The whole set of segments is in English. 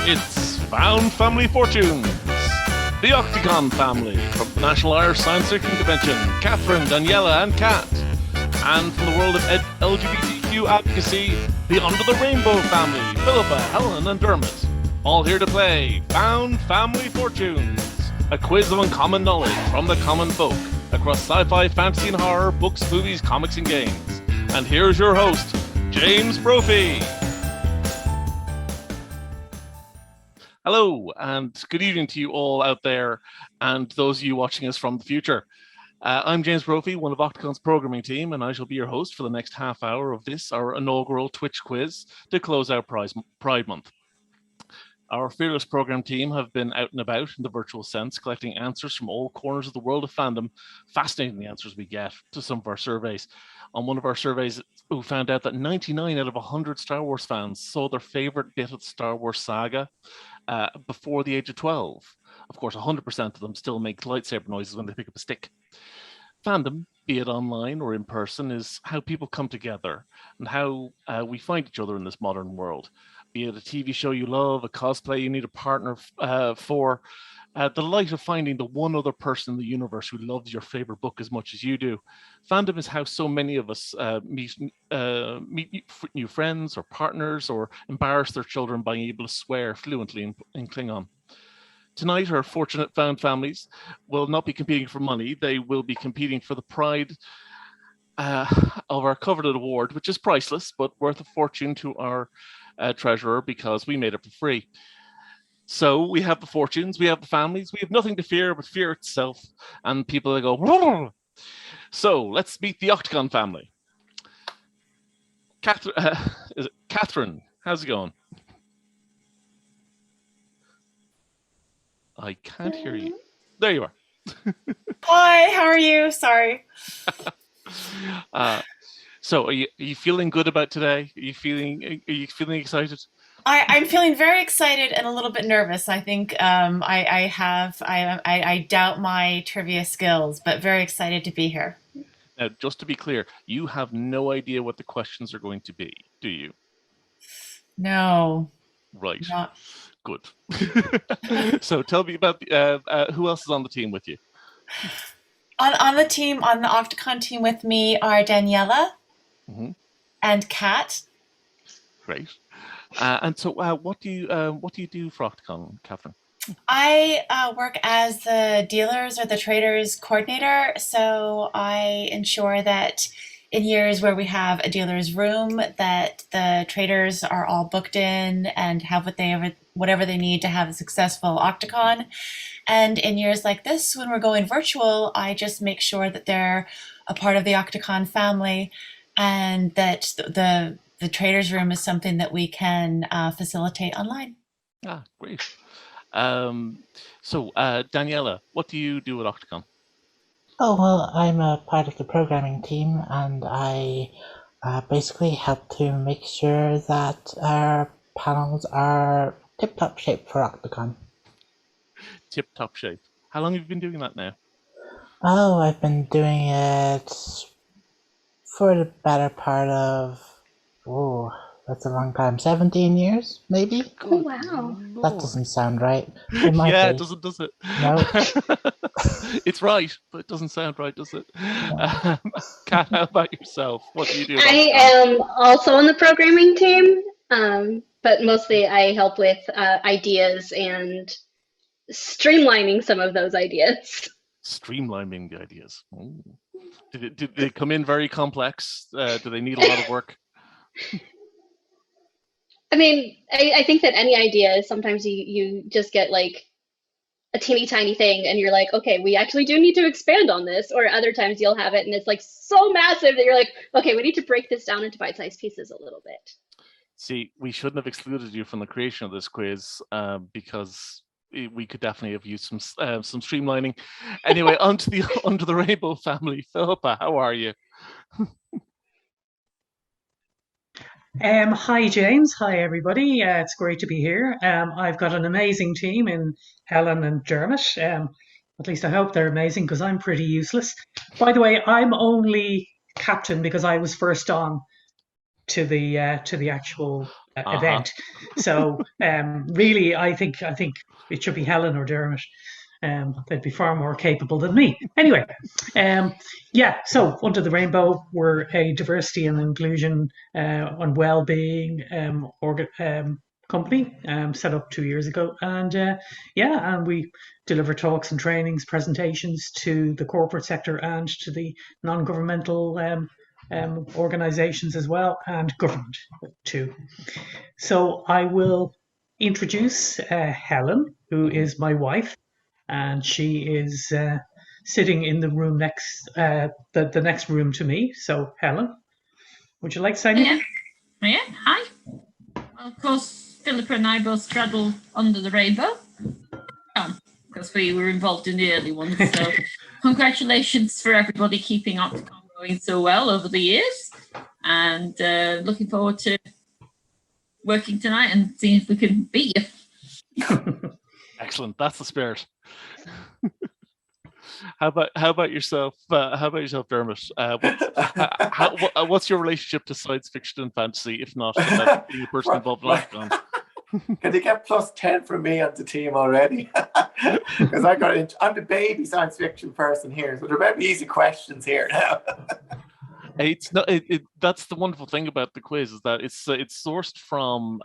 It's Found Family Fortunes, the Octocon family from the National Irish Science Fiction Convention, Catherine, Daniela, and Kat. And from the world of LGBTQ advocacy, the Under the Rainbow family, Philippa, Helen, and Dermot. All here to play Found Family Fortunes, a quiz of uncommon knowledge from the common folk across sci-fi, fantasy, and horror, books, movies, comics, and games. And here's your host, James Brophy. Hello, and good evening to you all out there, and those of you watching us from the future. I'm James Brophy, one of Octocon's programming team, and I shall be your host for the next half hour of this, our inaugural Twitch quiz to close out Pride Month. Our fearless program team have been out and about in the virtual sense, collecting answers from all corners of the world of fandom. Fascinating the answers we get to some of our surveys. On one of our surveys, we found out that 99 out of 100 Star Wars fans saw their favorite bit of the Star Wars saga before the age of 12. Of course, 100% of them still make lightsaber noises when they pick up a stick. Fandom, be it online or in person, is how people come together and how we find each other in this modern world. Be it a TV show you love, a cosplay you need a partner for, the delight of finding the one other person in the universe who loves your favorite book as much as you do. Fandom is how so many of us meet new friends or partners, or embarrass their children by being able to swear fluently in Klingon. Tonight, our fortunate found families will not be competing for money. They will be competing for the pride of our coveted award, which is priceless, but worth a fortune to our treasurer because we made it for free. So we have the fortunes, we have the families, we have nothing to fear but fear itself, and people that go, "Rrr." So let's meet the Octocon family. Catherine, how's it going? I can't hear you. There you are. Hi, how are you? Sorry. So are you feeling good about today? Are you feeling excited? I'm feeling very excited and a little bit nervous. I think I doubt my trivia skills, but very excited to be here. Now, just to be clear, you have no idea what the questions are going to be, do you? No. Right. Not. Good. So tell me about who else is on the team with you? On the team, on the Octocon team with me are Daniela and Kat. Great. And so, what do you do for Octocon, Catherine? I work as the dealers or the traders coordinator. So I ensure that in years where we have a dealer's room, that the traders are all booked in and have whatever they need to have a successful Octocon. And in years like this, when we're going virtual, I just make sure that they're a part of the Octocon family, and that the traders room is something that we can facilitate online. Ah, great. So Daniela, what do you do at Octocon? Oh, well, I'm a part of the programming team, and I basically help to make sure that our panels are tip-top shape for Octocon. Tip-top shape. How long have you been doing that now? Oh, I've been doing it for the better part of, that's a long time, 17 years, maybe? Oh, wow. That doesn't sound right. Yeah, it doesn't, does it? No. It's right, but it doesn't sound right, does it? No. Kat, how about yourself? What do you do? I am also on the programming team, but mostly I help with ideas and streamlining some of those ideas. Streamlining the ideas. Ooh. Did they come in very complex? Do they need a lot of work? I mean, I think that any idea, sometimes you just get like a teeny tiny thing and you're like, okay, we actually do need to expand on this. Or other times you'll have it and it's like so massive that you're like, okay, we need to break this down into bite-sized pieces a little bit. See, we shouldn't have excluded you from the creation of this quiz because we could definitely have used some streamlining. Anyway, onto the Rainbow family. Philippa, how are you? Hi, James. Hi, everybody. It's great to be here. I've got an amazing team in Helen and Dermot. At least I hope they're amazing because I'm pretty useless. By the way, I'm only captain because I was first on to the actual event. So really, I think it should be Helen or Dermot. They'd be far more capable than me. Anyway, so Under the Rainbow, we're a diversity and inclusion and well-being company set up 2 years ago. And and we deliver talks and trainings, presentations to the corporate sector and to the non-governmental organizations as well, and government too. So I will introduce Helen, who is my wife, and she is sitting in the room next, the next room to me. So Helen, would you like to say anything? Yeah, hi. Well, of course, Philippa and I both straddle Under the Rainbow, because we were involved in the early ones. So congratulations for everybody keeping Octocon going so well over the years, and looking forward to working tonight and seeing if we can beat you. Excellent. That's the spirit. How about yourself? How about yourself, Dermot? What's your relationship to science fiction and fantasy, if not about being a person involved in Octocon? Can they get +10 from me on the team already? Because I'm the baby science fiction person here, so there might be easy questions here now. It's not. That's the wonderful thing about the quiz, is that it's sourced from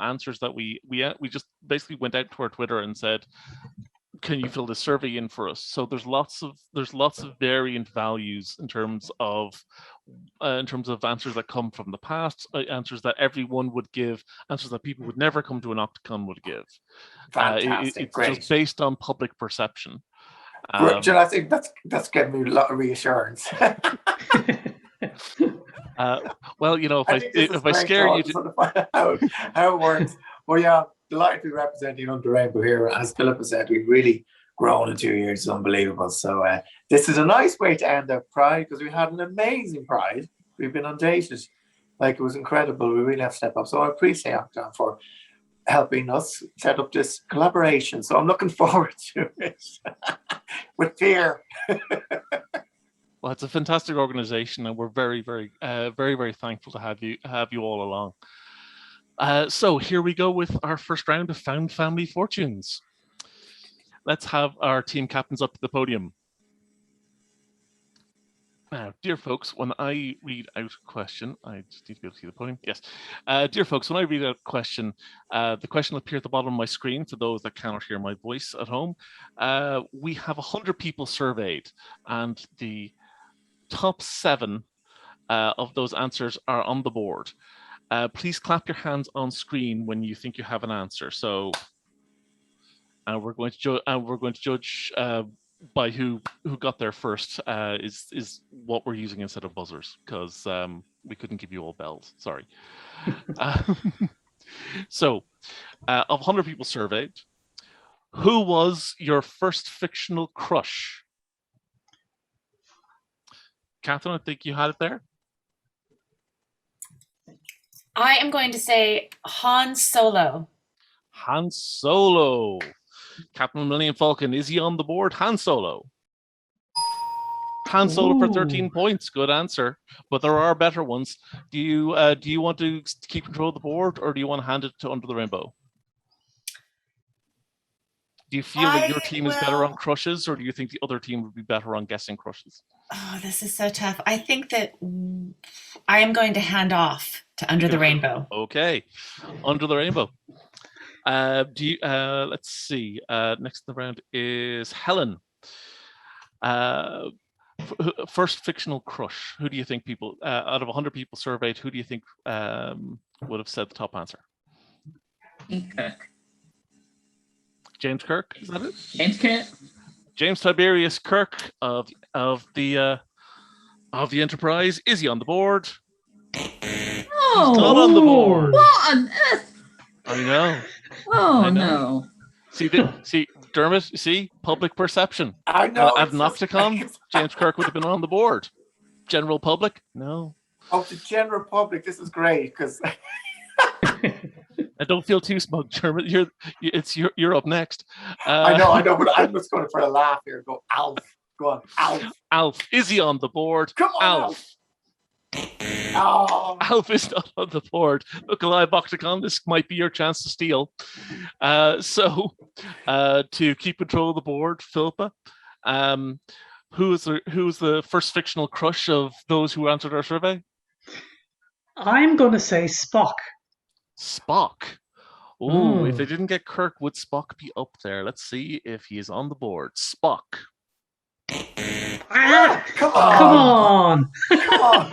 answers that we just basically went out to our Twitter and said, can you fill this survey in for us? So there's lots of variant values in terms of answers that come from the past, answers that everyone would give, answers that people would never come to an Octocon would give. Fantastic, it's great. just based on public perception. I think that's giving me a lot of reassurance. Well, if I scare you, how it works. Well, yeah, delighted to be representing Under the Rainbow here. As Philippa said, we've really grown in 2 years. It's unbelievable. So this is a nice way to end our Pride, because we had an amazing Pride. We've been undated. Like, it was incredible. We really have to step up. So I appreciate Octocon for helping us set up this collaboration. So I'm looking forward to it with fear. Well, it's a fantastic organization, and we're very, very, very, very thankful to have you all along. So here we go with our first round of Found Family Fortunes. Let's have our team captains up to the podium. Now, dear folks, when I read out a question, I just need to be able to see the podium. Yes. Dear folks, when I read out a question, the question will appear at the bottom of my screen for those that cannot hear my voice at home. We have 100 people surveyed, and the top 7 of those answers are on the board. Please clap your hands on screen when you think you have an answer. So, we're going to judge by who got there first. Is what we're using instead of buzzers, because we couldn't give you all bells. Sorry. So, of 100 people surveyed, who was your first fictional crush? Catherine, I think you had it there. I am going to say Han Solo. Han Solo. Captain Millennium Falcon, is he on the board? Han Solo. Han Solo for 13 points. Good answer. But there are better ones. Do you want to keep control of the board, or do you want to hand it to Under the Rainbow? Do you feel that your team is better on crushes, or do you think the other team would be better on guessing crushes? Oh, this is so tough. I think that I am going to hand off to Under the Rainbow. Okay, Under the Rainbow. Let's see. Next in the round is Helen. First fictional crush. Who do you think people out of 100 people surveyed? Who do you think would have said the top answer? Kirk. James Kirk, is that it? James Kirk. James Tiberius Kirk of the Enterprise. Is he on the board? Oh, he's not on the board. What on earth? I know. Oh, I know. no. See, Dermot, see, public perception. I know. At an Octocon, James Kirk would have been on the board. General public, no. Oh, the general public, this is great, because I don't feel too smug, Dermot. You're up next. I know, but I'm just going for a laugh here. Go, Alf. Go on, Alf. Alf, is he on the board? Come on, Alf. Oh, Alf is not on the board. Look alive, Octocon. This might be your chance to steal. So, to keep control of the board, Philippa, who's the first fictional crush of those who answered our survey? I'm going to say Spock. Spock. Oh, if they Mm. didn't get Kirk, would Spock be up there? Let's see if he is on the board. Spock. Ah, come come on. on. Come on.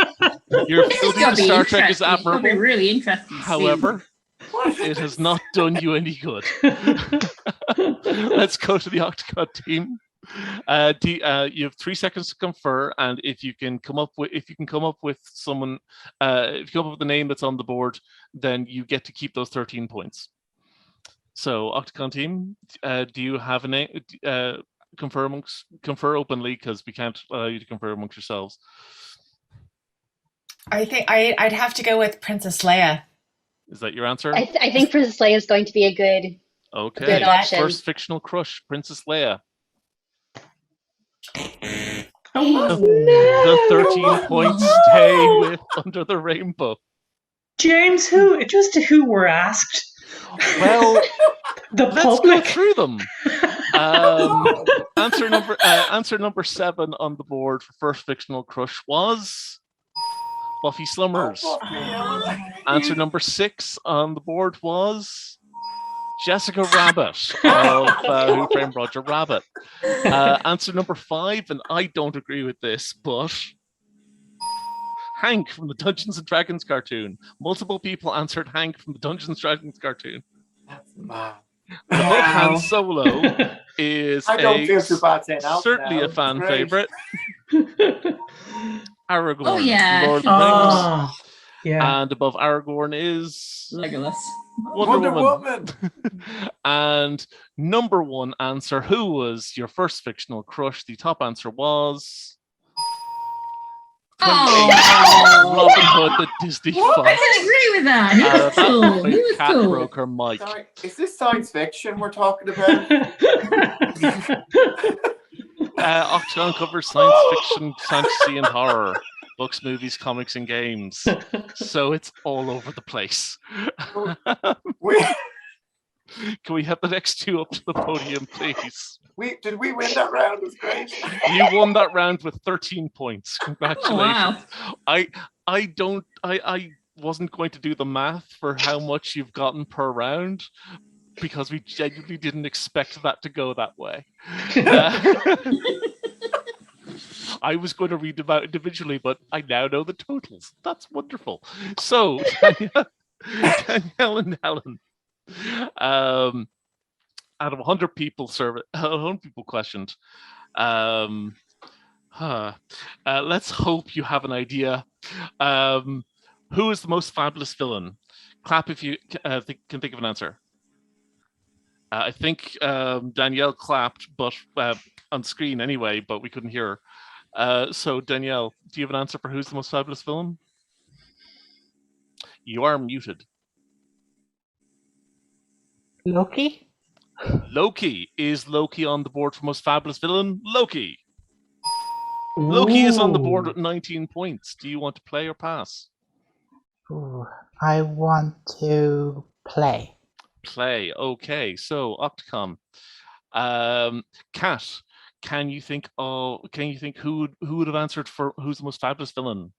Your This is ability gonna to be Star Trek is interesting. It's gonna be admirable. really interesting. to see. However, What? it has not done you any good. Let's go to the Octocon team. You have 3 seconds to confer, and if you can come up with someone, if you come up with the name that's on the board, then you get to keep those 13 points. So, Octocon team, do you have a name? Confer openly, because we can't allow you to confer amongst yourselves. I think I'd have to go with Princess Leia. Is that your answer? I think Princess Leia is going to be a good Okay. good option. First fictional crush, Princess Leia. Oh, The 13 points stay with Under the Rainbow. James, who were asked? Well, The let's go public. through them. Answer number 7 on the board for first fictional crush was Buffy Slummers. Answer number 6 on the board was Jessica Rabbit of Who Framed Roger Rabbit. Answer number 5, and I don't agree with this, but Hank from the Dungeons and Dragons cartoon. Multiple people answered Hank from the Dungeons and Dragons cartoon. That's mad. The book Han Solo is I don't feel too bad saying Alf certainly now. a fan Great. favorite. Aragorn, Oh, yeah, Lord of the Ah, Rings. yeah. And above Aragorn is Legolas. Wonder Woman. Woman. And number 1 answer, who was your first fictional crush? The top answer was Oh. Robin Hood, the Disney I Fox. can agree with that. He was That cool. He was cat cool. broke her mic. Sorry, is this science fiction we're talking about? Octocon covers science fiction, fantasy, and horror. Books, movies, comics, and games. So it's all over the place. we, Can we have the next 2 up to the podium, please? did we win that round? It was great. You won that round with 13 points. Congratulations. Oh, wow. I wasn't going to do the math for how much you've gotten per round, because we genuinely didn't expect that to go that way. I was going to read them out individually, but I now know the totals. That's wonderful. So, Danielle and Helen, out of 100 people questioned, let's hope you have an idea. Who is the most fabulous villain? Clap if you can think of an answer. I think Danielle clapped, but on screen anyway, but we couldn't hear her. So Danielle, do you have an answer for who's the most fabulous villain? You are muted. Loki? Loki. Is Loki on the board for most fabulous villain? Loki. Loki is on the board with 19 points. Do you want to play or pass? Ooh, I want to play. Play. Okay. So Octocon. Kat, can you think who would have answered for who's the most fabulous villain?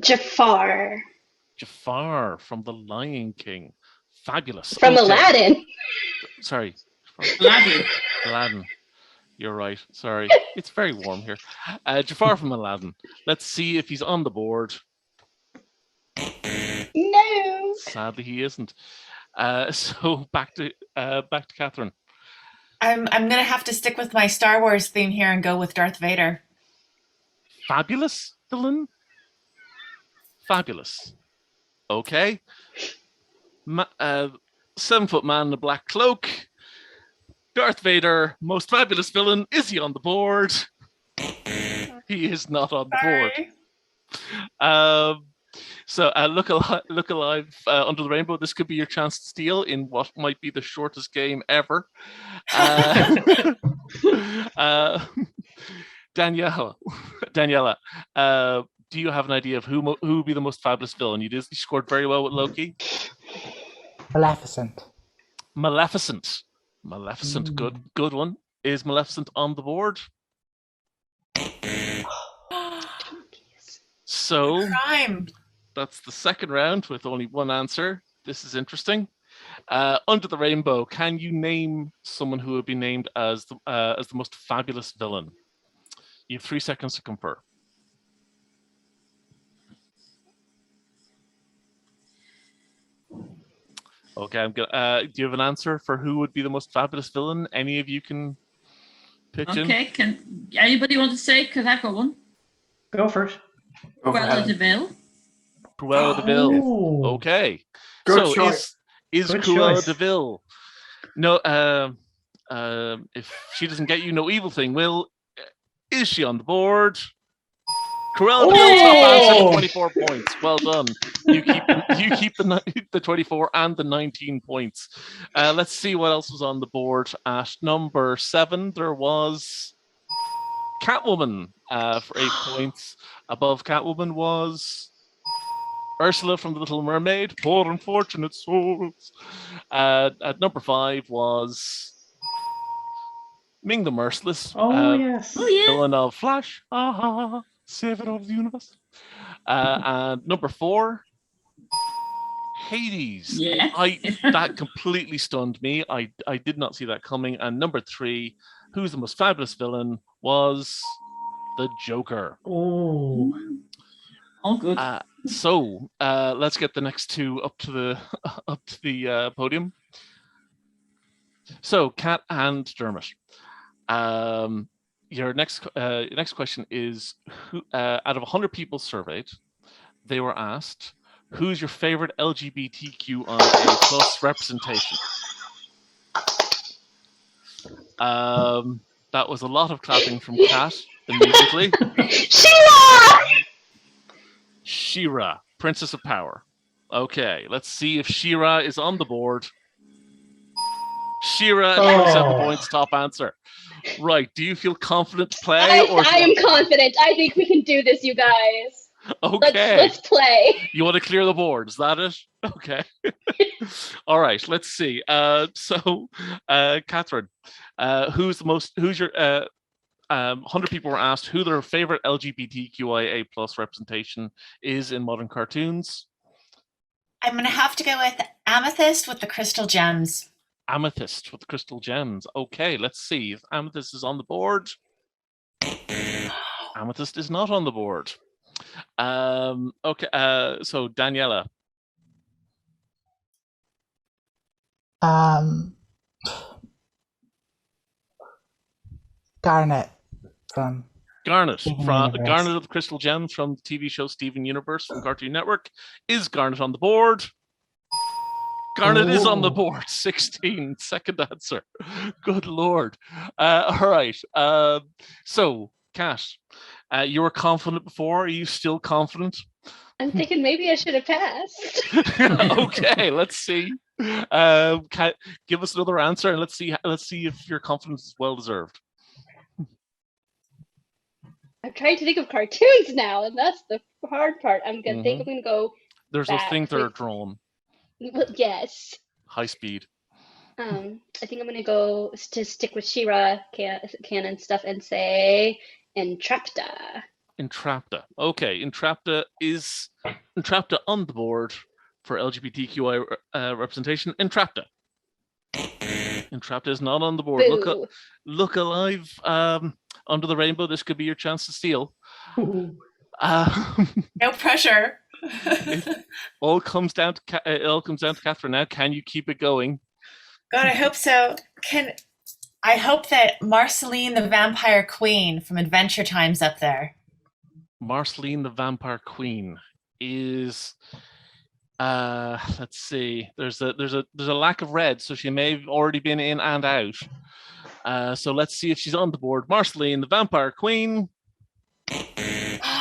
Jafar Jafar from The Lion King. Fabulous. from Okay. Aladdin. Sorry. Aladdin. Aladdin. You're right. Sorry. It's very warm here. Jafar from Aladdin. Let's see if he's on the board. No. Sadly, he isn't. So back to Catherine. I'm gonna have to stick with my Star Wars theme here and go with Darth Vader. Fabulous villain? Fabulous. Okay. 7-foot man in a black cloak. Darth Vader, most fabulous villain. Is he on the board? He is not on the board. So look alive Under the Rainbow. This could be your chance to steal in what might be the shortest game ever. Daniela, do you have an idea of who would be the most fabulous villain? You scored very well with Loki. Maleficent. Maleficent. Good one. Is Maleficent on the board? So Crime. that's the second round with only one answer. This is interesting. Under the Rainbow, can you name someone who would be named as the most fabulous villain? You have 3 seconds to confer. Okay, I'm gonna. Do you have an answer for who would be the most fabulous villain? Any of you can pitch in. Okay, can anybody want to say? Because I've got one. Go for it. Go for Cruella Helen. de Vil. Cruella de Vil. Oh. Okay. Good so choice. is Good Cruella choice. de Vil? No. If she doesn't get you, no evil thing will. Is she on the board? Cruella de Vil, top answer, 24 points. Well done. You keep the 24 and the 19 points. Let's see what else was on the board. At number 7, there was Catwoman for 8 points. Above Catwoman was Ursula from The Little Mermaid. Poor unfortunate souls. At number 5 was Ming the Merciless. Oh, yes. Oh yeah. Villain of Flash. Savior of the universe. And number 4, Hades. Yeah. That completely stunned me. I did not see that coming. And number 3, who's the most fabulous villain, was the Joker. Oh. All good. So let's get the next 2 up to the podium. So Kat and Dermot. Your next question is: who, out of 100 people surveyed, they were asked, "Who's your favorite LGBTQIA plus representation?" That was a lot of clapping from Kat immediately. She-Ra, Princess of Power. Okay, let's see if She-Ra is on the board. She-Ra, 27 points, top answer. Right, do you feel confident to play? I am confident. I think we can do this, you guys. Okay. Let's play. You want to clear the board, is that it? Okay. All right, let's see. Catherine, who's your 100 people were asked who their favorite LGBTQIA plus representation is in modern cartoons. I'm going to have to go with Amethyst with the crystal gems. Amethyst with the crystal gems. Okay, let's see if Amethyst is on the board. Amethyst is not on the board. Okay, so Daniela. Garnet from Garnet Steven from Universe. Garnet of the Crystal Gems from the TV show Steven Universe from Cartoon Network. Is Garnet on the board? Garnet is on the board. 16. Second answer. Good Lord. All right. So, Kat, you were confident before. Are you still confident? I'm thinking maybe I should have passed. Okay, let's see. Give us another answer, and let's see if your confidence is well deserved. I'm trying to think of cartoons now, and that's the hard part. I'm gonna think I'm gonna go. There's those things that are drawn. Yes. High speed. I think I'm gonna go to stick with She-Ra canon stuff and say Entrapta. Entrapta. Okay, Entrapta on the board for LGBTQI representation. Entrapta is not on the board. Boo. Look alive. Under the Rainbow, this could be your chance to steal. No pressure. It all comes down to Catherine now. Can you keep it going? God, I hope so. I hope that Marceline the Vampire Queen from Adventure Time's up there. Marceline the Vampire Queen is let's see. There's a lack of red, so she may have already been in and out. So let's see if she's on the board. Marceline the Vampire Queen,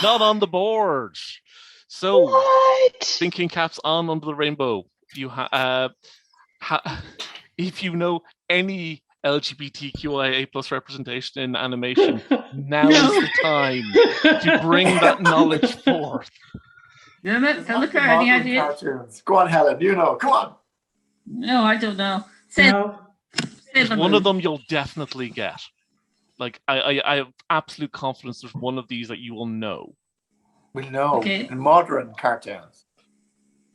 not on the board. So What? thinking caps on Under the Rainbow. You if you know any LGBTQIA plus representation in animation, Now is the time to bring that knowledge forth. Damn it, Philippa, any Modern idea? cartoons. Go on, Helen. You know. Come on. No, I don't know. Say, No. There's one of them you'll definitely get. Like I have absolute confidence there's one of these that you will know. We know. Okay. In modern cartoons.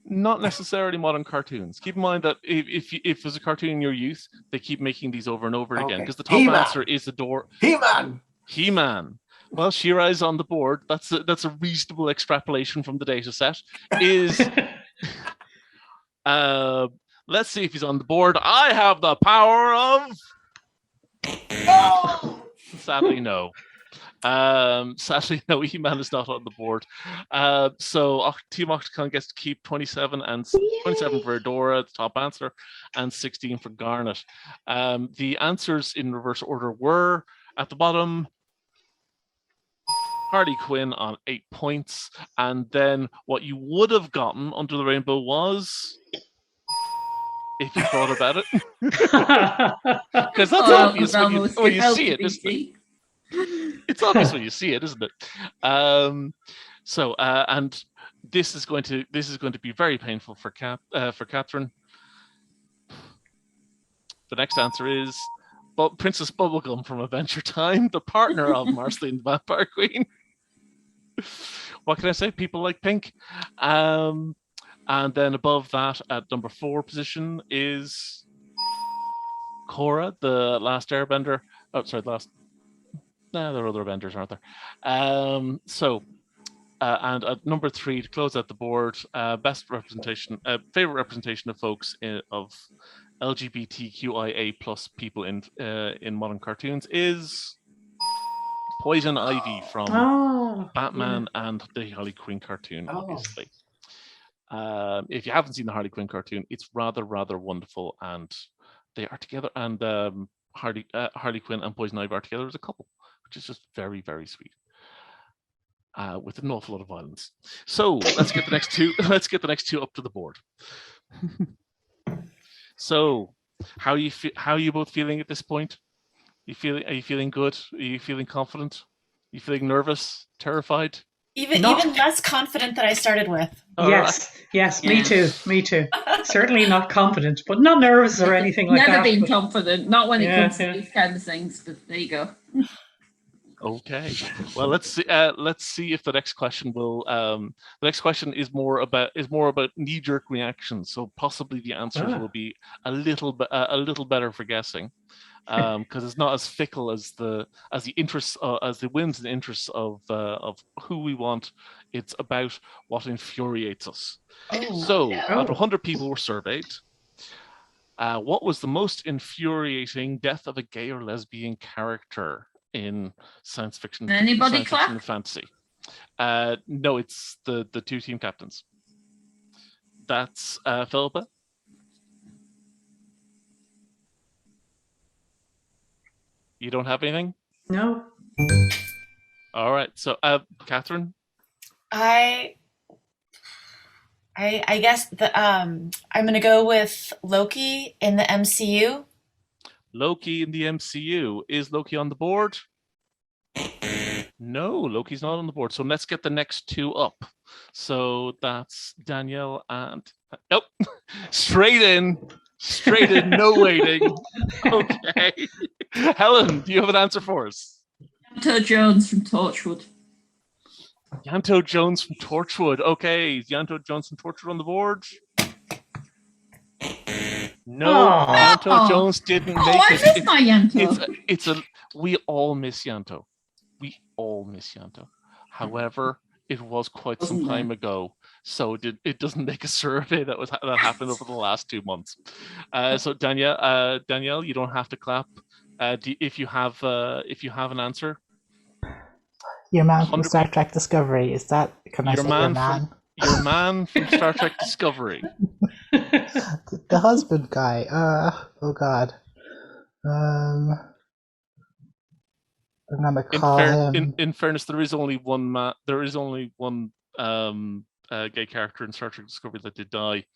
Not necessarily modern cartoons. Keep in mind that if there's a cartoon in your youth, they keep making these over and over again because the top He-Man. answer is He-Man. He-Man. Well, She-Ra is on the board. That's a reasonable extrapolation from the data set. Is let's see if he's on the board. I have the power of. Oh! Sadly, no. Sadly, no. He-Man is not on the board. So Team Octocon gets to keep 27 and 27 for Adora, the top answer, and 16 for Garnet. The answers in reverse order were at the bottom. Harley Quinn on 8 points, and then what you would have gotten Under the Rainbow was, if you thought about it, because that's obvious when you see it, isn't it? It's obvious when you see it, isn't it? And this is going to be very painful for Catherine. The next answer is Princess Bubblegum from Adventure Time, the partner of Marceline the Vampire Queen. What can I say? People like pink. And then above that, at number 4 position, is Korra, the last Airbender. Oh, sorry, there are other Avengers, aren't there? And at number 3, to close out the board, best representation, favorite representation of folks of LGBTQIA plus people in modern cartoons is Poison Ivy from Batman and the Harley Quinn cartoon, obviously. If you haven't seen the Harley Quinn cartoon, it's rather wonderful, and they are together. And Harley Quinn and Poison Ivy are together as a couple, which is just very sweet. With an awful lot of violence. So let's get the next two. Let's get the next two up to the board. So, how are you both feeling at this point? Are you feeling good? Are you feeling confident? Are you feeling nervous? Terrified? Even less confident than I started with. Yes, me too. Certainly not confident, but not nervous or anything like that. Never been confident, not when it comes to these kind of things, but there you go. Okay. Well, let's see if the next question will. The next question is more about knee-jerk reactions. So possibly the answers will be a little better for guessing, because it's not as fickle as the interests as the whims and interests of who we want. It's about what infuriates us. Out of 100 people were surveyed. What was the most infuriating death of a gay or lesbian character in science fiction? Anybody clap? And fantasy. No, it's the 2 team captains. That's Philippa. You don't have anything? No. All right. So, Catherine. I guess I'm going to go with Loki in the MCU. Loki in the MCU. Is Loki on the board? No, Loki's not on the board. So let's get the next 2 up. So that's Danielle and... Nope. Straight in, no waiting. Okay. Helen, do you have an answer for us? Yanto Jones from Torchwood. Yanto Jones from Torchwood. Okay, is Yanto Jones from Torchwood on the board? No, Yanto Jones didn't make I it. miss my Yanto. We all miss Yanto. However, it was quite some time ago, so it doesn't make a survey that happened over the last 2 months. So Danielle, you don't have to clap. If you have an answer. Your man from Star Trek Discovery, is that? Can I say your man? Your man from Star Trek Discovery. The husband guy. Oh God. I'm gonna call him. In fairness, there is only one gay character in Star Trek Discovery that did die.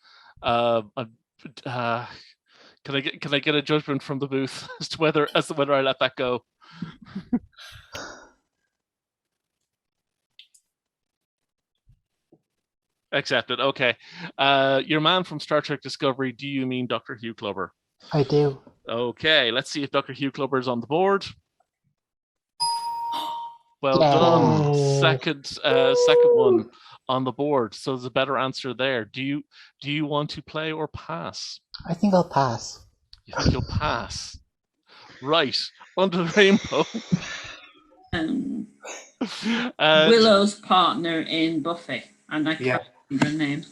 Can I get a judgment from the booth as to whether I let that go? Accepted. Okay. Your man from Star Trek Discovery, do you mean Dr. Hugh Clubber? I do. Okay, let's see if Dr. Hugh Clubber is on the board. Well Yay. done. Second one on the board. So there's a better answer there. Do you want to play or pass? I think I'll pass. You think you'll pass? Right. Under the Rainbow. Willow's partner in Buffy, and I can't remember her name.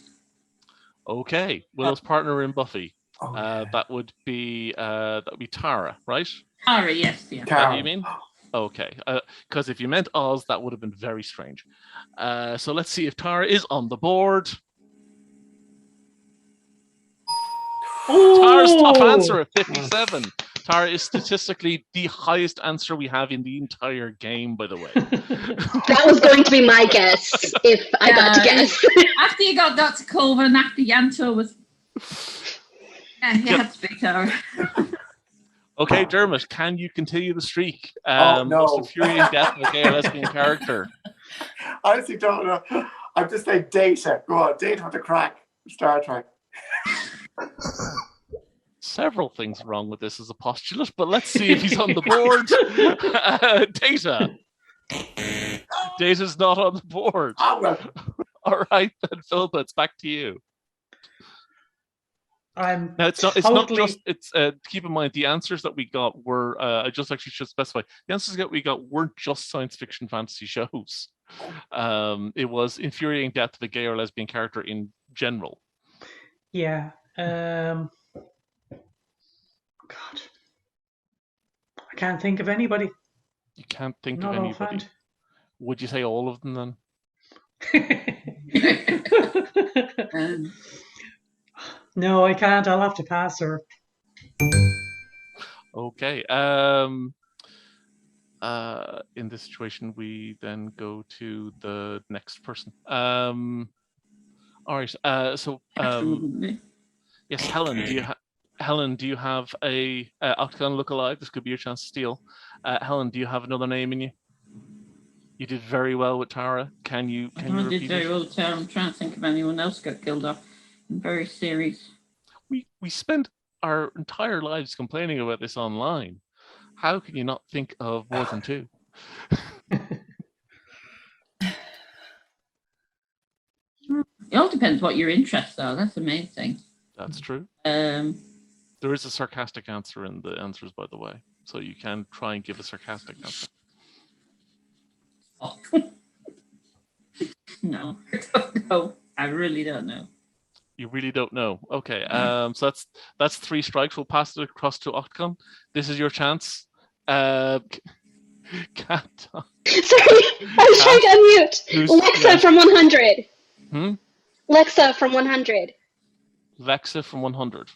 Okay, Willow's partner in Buffy. Oh, yeah. That would be Tara, right? Tara, yes, yeah. What do you mean? Okay, because if you meant Oz, that would have been very strange. So let's see if Tara is on the board. Tara's top answer at 57. Tara is statistically the highest answer we have in the entire game, by the way. That was going to be my guess if I got to guess. After you got Dr. Culver and after Yanto was... Yeah, you had to be Tara. Okay, Dermot, can you continue the streak? No. Most infuriating death of a gay lesbian character. I honestly don't know. I'm just saying Data. Go on, Data with the crack. Star Trek. Several things wrong with this as a postulate, but let's see if he's on the board. Data. Data's not on the board. Oh, well. All right, then, Philippa, it's back to you. I'm Now it's not just keep in mind the answers that we got were I just actually should specify the answers that we got weren't just science fiction fantasy shows. It was infuriating death of a gay or lesbian character in general. Yeah. God. I can't think of anybody. You can't think Not of anybody. offhand. Would you say all of them then? No, I can't. I'll have to pass her. Okay. In this situation, we then go to the next person. All right. So, yes, Helen. Do you have a Octocon lookalike? This could be your chance to steal. Helen, do you have another name in you? You did very well with Tara. Can you repeat did very it? well with Tara. I'm trying to think if anyone else got killed off in various series. We spent our entire lives complaining about this online. How can you not think of more than two? It all depends what your interests are. That's the main thing. That's true. Um, There is a sarcastic answer in the answers, by the way, so you can try and give a sarcastic answer. No, I don't know. I really don't know. You really don't know. Okay. So that's 3 strikes. We'll pass it across to Octocon. This is your chance. Cat. Sorry, I was trying to unmute. Lexa from 100. Lexa from 100. Lexa from 100.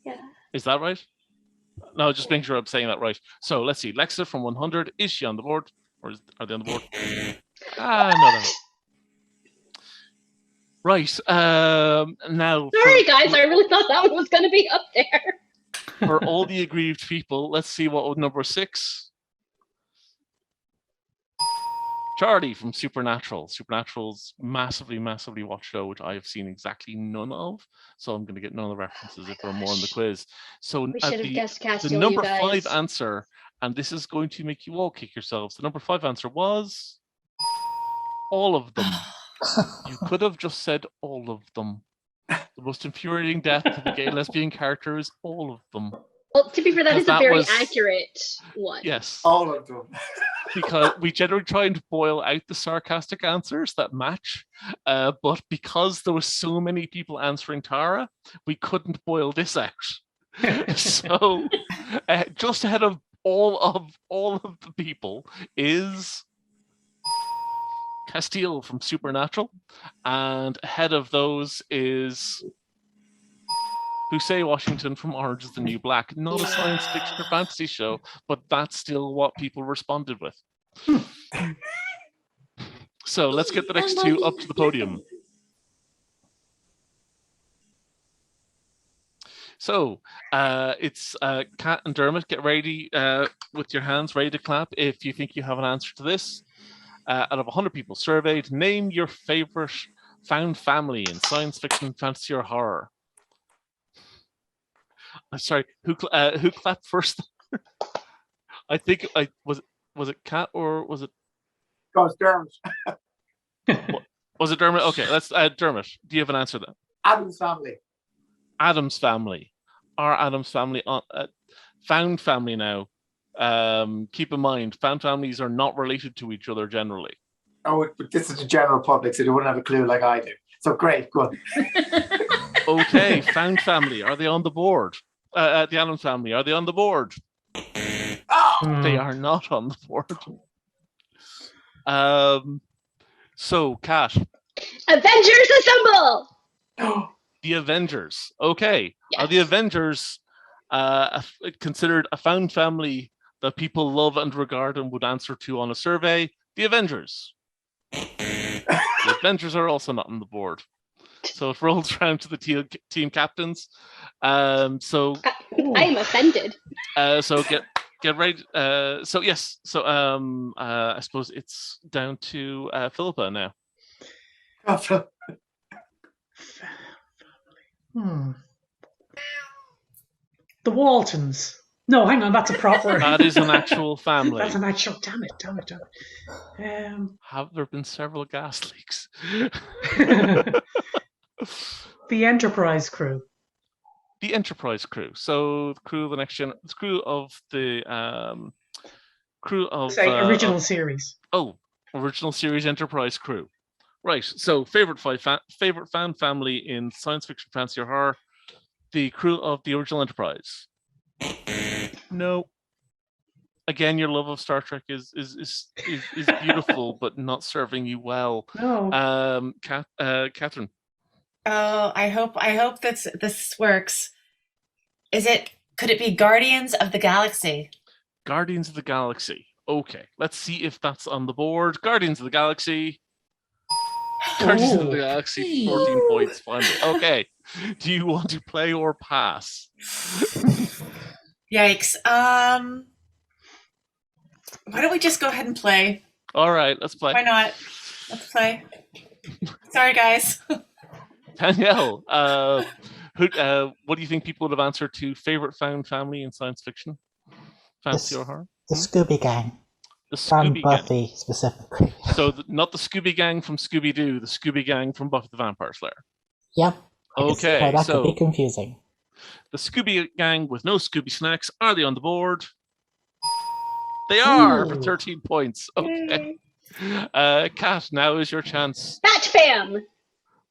Yeah. Is that right? No, just making sure I'm saying that right. So let's see. Lexa from 100. Is she on the board? Or are they on the board? No. Right. Now. Sorry, guys. I really thought that one was going to be up there. For all the aggrieved people, let's see what number 6. Charlie from Supernatural. Supernatural's massively watched show, which I have seen exactly none of. So I'm going to get none of the references if there are more on the quiz. So We should have guessed Castiel, the number you guys. 5 answer, and this is going to make you all kick yourselves. The number 5 answer was all of them. You could have just said all of them. The most infuriating death of a gay lesbian character is all of them. Well, to be fair, that is a that very was- accurate one. Yes. All of them. Because we generally try and boil out the sarcastic answers that match, but because there were so many people answering Tara, we couldn't boil this out. So, just ahead of all of the people is Castiel from Supernatural, and ahead of those is Hussein Washington from Orange is the New Black. Not a science fiction or fantasy show, but that's still what people responded with. So let's get the next 2 up to the podium. So it's Kat and Dermot. Get ready with your hands ready to clap if you think you have an answer to this. Out of 100 people surveyed, name your favorite found family in science fiction, fantasy, or horror? I'm sorry, who clapped first? I think was it Kat or was it? Go, Dermot. Was it Dermot? Okay, let's Dermot. Do you have an answer then? Adam's Family. Adam's Family. Are Adam's Family on found family now? Keep in mind, found families are not related to each other generally. Oh, but this is the general public, so they wouldn't have a clue like I do. So great, good. Okay, found family. Are they on the board? The Adams Family. Are they on the board? Oh! They are not on the board. So, Kat. Avengers Assemble! The Avengers. Okay. Yes. Are the Avengers considered a found family that people love and regard and would answer to on a survey? The Avengers. The Avengers are also not on the board. So it rolls around to the team captains. I am offended. So get ready. So yes. So I suppose it's down to Philippa now. The Waltons. No, hang on, that's a proper. That is an actual family. That's an actual. Damn it. Have there been several gas leaks? The Enterprise crew. The Enterprise crew. So the crew of the next gen. The crew of the original series. Oh, original series Enterprise crew. Right. So favorite found family in science fiction, fantasy, or horror. The crew of the original Enterprise. No. Again, your love of Star Trek is beautiful, but not serving you well. No. Catherine. Oh, I hope this works. Could it be Guardians of the Galaxy? Guardians of the Galaxy. Okay, let's see if that's on the board. Guardians of the Galaxy. Guardians of the Galaxy, 14 points finally. Okay. Do you want to play or pass? Yikes. Why don't we just go ahead and play? All right, let's play. Why not? Let's play. Sorry, guys. Danielle, what do you think people would have answered to favorite found family in science fiction? Fantasy or horror? The Scooby Gang. The From Scooby Buffy, Gang. specifically. So not the Scooby Gang from Scooby-Doo, the Scooby Gang from Buffy the Vampire Slayer. Yep. Okay, that so could be confusing. the Scooby Gang with no Scooby snacks, are they on the board? They are for 13 points. Okay. Kat, now is your chance. Bat Fam.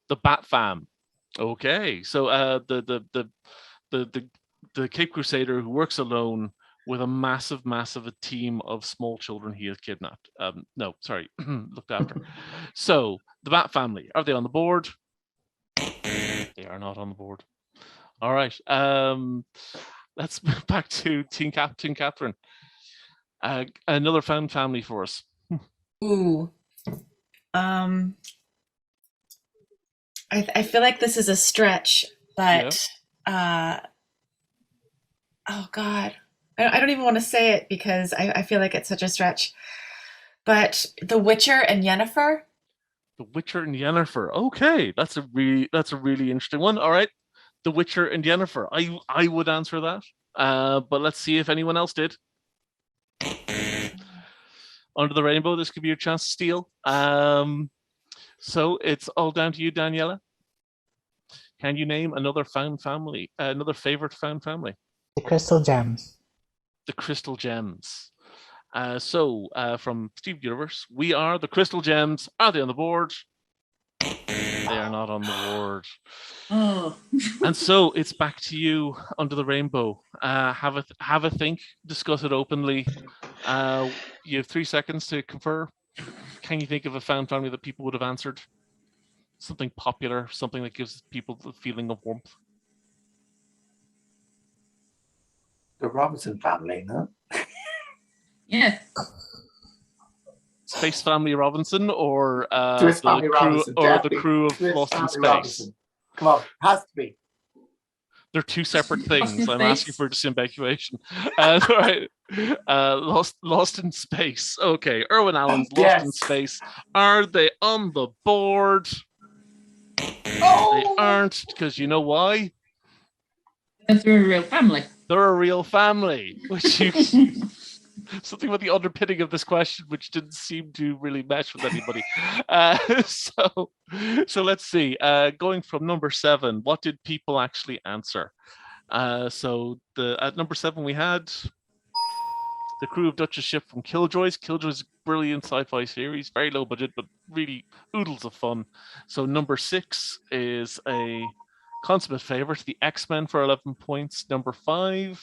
The Bat Fam. Okay, so the Cape Crusader who works alone with a massive team of small children he has kidnapped. Looked after. So the Bat Family, are they on the board? They are not on the board. All right. Let's move back to Team Catherine. Another found family for us. Ooh. I feel like this is a stretch, but oh God. I don't even want to say it because I feel like it's such a stretch. But The Witcher and Yennefer. The Witcher and Yennefer. Okay, that's a really interesting one. All right, The Witcher and Yennefer. I would answer that. But let's see if anyone else did. Under the Rainbow, this could be your chance to steal. So it's all down to you, Daniela. Can you name another found family? Another favorite found family? The Crystal Gems. The Crystal Gems. From Steve Universe, we are the Crystal Gems. Are they on the board? They are not on the board. Oh. And so it's back to you, Under the Rainbow. Have a think, discuss it openly. You have 3 seconds to confer. Can you think of a found family that people would have answered? Something popular, something that gives people the feeling of warmth. The Robinson family, no? Yeah. Space Family Robinson or Swiss Family Robinson, the crew of Swiss Lost in Family Space? Robinson. Come on, has to be. They're two separate things. in I'm Space. asking for disambiguation. Lost in Space. Okay, Irwin Allen's Lost in Yes. Space. Are they on the board? They aren't, because you know why? Because they're a real family. They're a real family, which you something about the underpinning of this question, which didn't seem to really mesh with anybody. So let's see. Going from number 7, what did people actually answer? So at number 7 we had the crew of Dutch's ship from Killjoys. Killjoys, brilliant sci-fi series, very low budget, but really oodles of fun. So number 6 is a consummate favorite, the X-Men for 11 points. Number 5,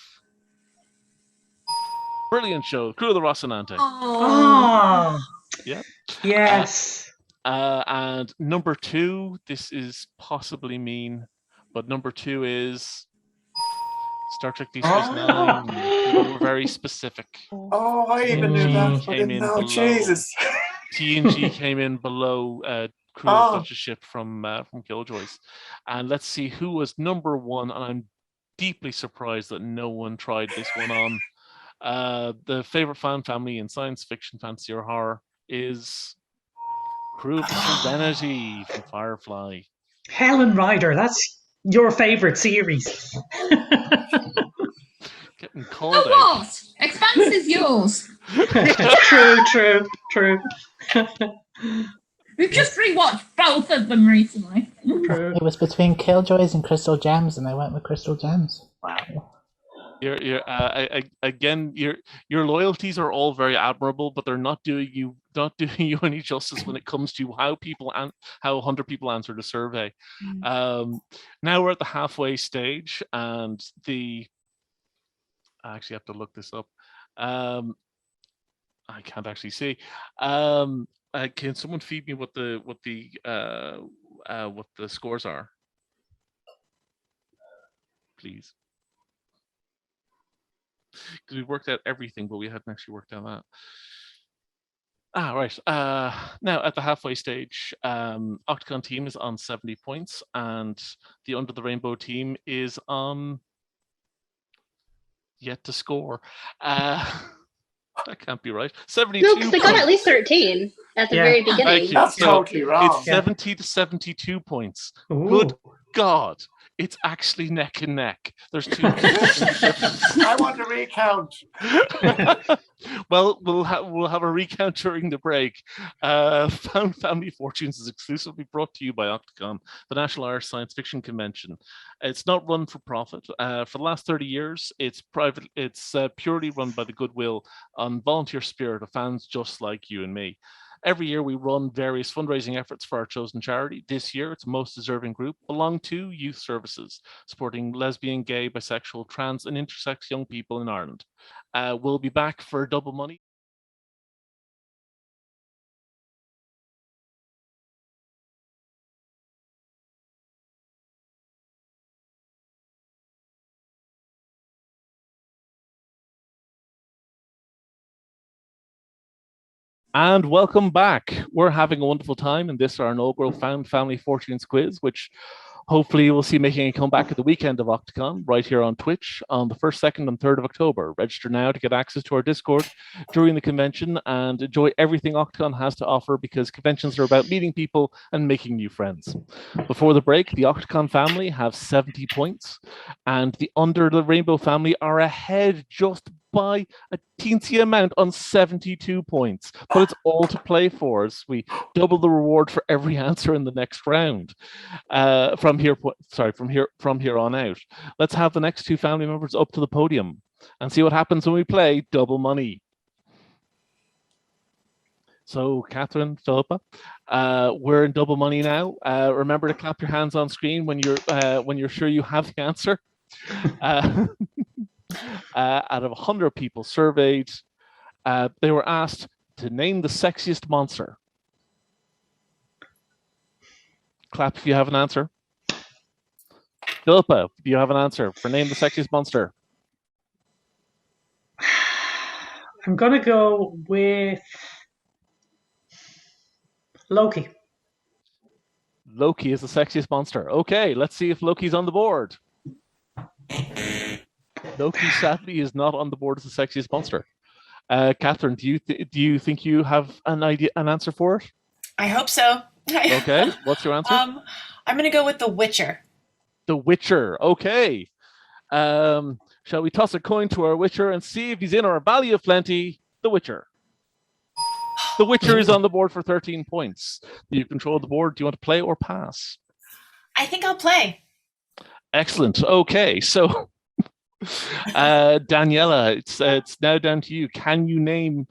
brilliant show, Crew of the Rocinante. Oh, Yeah. yes. And number 2, this is possibly mean, but number 2 is Star Trek Deep Space Nine. People were very specific. Oh, I even knew that. I didn't know. Jesus. TNG came in below Crew of Dutch's ship from Killjoys. And let's see who was number 1. And I'm deeply surprised that no one tried this one on. The favorite fan family in science fiction, fantasy, or horror is Crew of Serenity from Firefly. Helen Rider, that's your favorite series. Getting called out. What? Expanse is yours. True. We've just rewatched both of them recently. True. It was between Killjoys and Crystal Gems, and I went with Crystal Gems. Wow. Again, your loyalties are all very admirable, but they're not doing you any justice when it comes to how 100 people answered a survey. Now we're at the halfway stage, and I actually have to look this up. I can't actually see. Can someone feed me what the scores are, please? Because we worked out everything, but we hadn't actually worked out that. Right. Now at the halfway stage, Octocon team is on 70 points, and the Under the Rainbow team is on yet to score. That can't be right. 72. No, because they got at least 13 at the very beginning. That's totally wrong. It's 70 to 72 points. Ooh. Good God. It's actually neck and neck. There's 2 differences. I want to recount. Well, we'll have a recount during the break. Found Family Fortunes is exclusively brought to you by Octocon, the National Irish Science Fiction Convention. It's not run for profit. For the last 30 years, it's private. It's purely run by the goodwill and volunteer spirit of fans just like you and me. Every year we run various fundraising efforts for our chosen charity. This year it's Most Deserving Group, Belong to Youth Services, supporting lesbian, gay, bisexual, trans and intersex young people in Ireland. We'll be back for Double Money. And welcome back. We're having a wonderful time in this, our inaugural Found Family Fortunes quiz, which hopefully you will see making a comeback at the weekend of Octocon right here on Twitch on the 1st, 2nd, and 3rd of October. Register now to get access to our Discord during the convention and enjoy everything Octocon has to offer, because conventions are about meeting people and making new friends. Before the break, the Octocon family have 70 points, and the Under the Rainbow family are ahead just by a teensy amount on 72 points, but it's all to play for as we double the reward for every answer in the next round. From here on out, let's have the next 2 family members up to the podium and see what happens when we play Double Money. So, Catherine, Philippa, we're in Double Money now. Remember to clap your hands on screen when you're sure you have the answer. Out of 100 people surveyed, they were asked to name the sexiest monster. Clap if you have an answer. Philippa, do you have an answer for name the sexiest monster? I'm going to go with Loki. Loki is the sexiest monster. Okay, let's see if Loki's on the board. Loki sadly is not on the board as the sexiest monster. Catherine, do you think you have an answer for it? I hope so. Okay, what's your answer? I'm going to go with The Witcher. The Witcher. Okay. Shall we toss a coin to our Witcher and see if he's in our Valley of Plenty? The Witcher. The Witcher is on the board for 13 points. Do you control the board? Do you want to play or pass? I think I'll play. Excellent. Okay, so Daniela, it's now down to you. Can you name?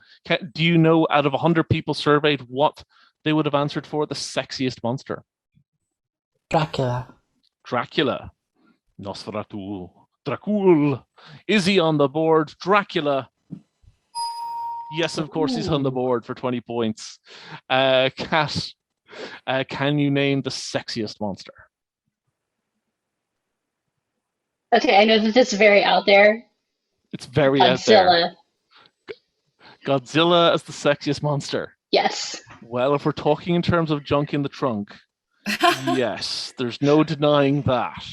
Do you know out of 100 people surveyed what they would have answered for the sexiest monster? Dracula. Dracula. Nosferatu. Dracul. Is he on the board? Dracula. Yes, of course he's on the board for 20 points. Kat, can you name the sexiest monster? Okay, I know that this is very out there. It's very out there. Godzilla. Godzilla as the sexiest monster. Yes. Well, if we're talking in terms of junk in the trunk, yes, there's no denying that.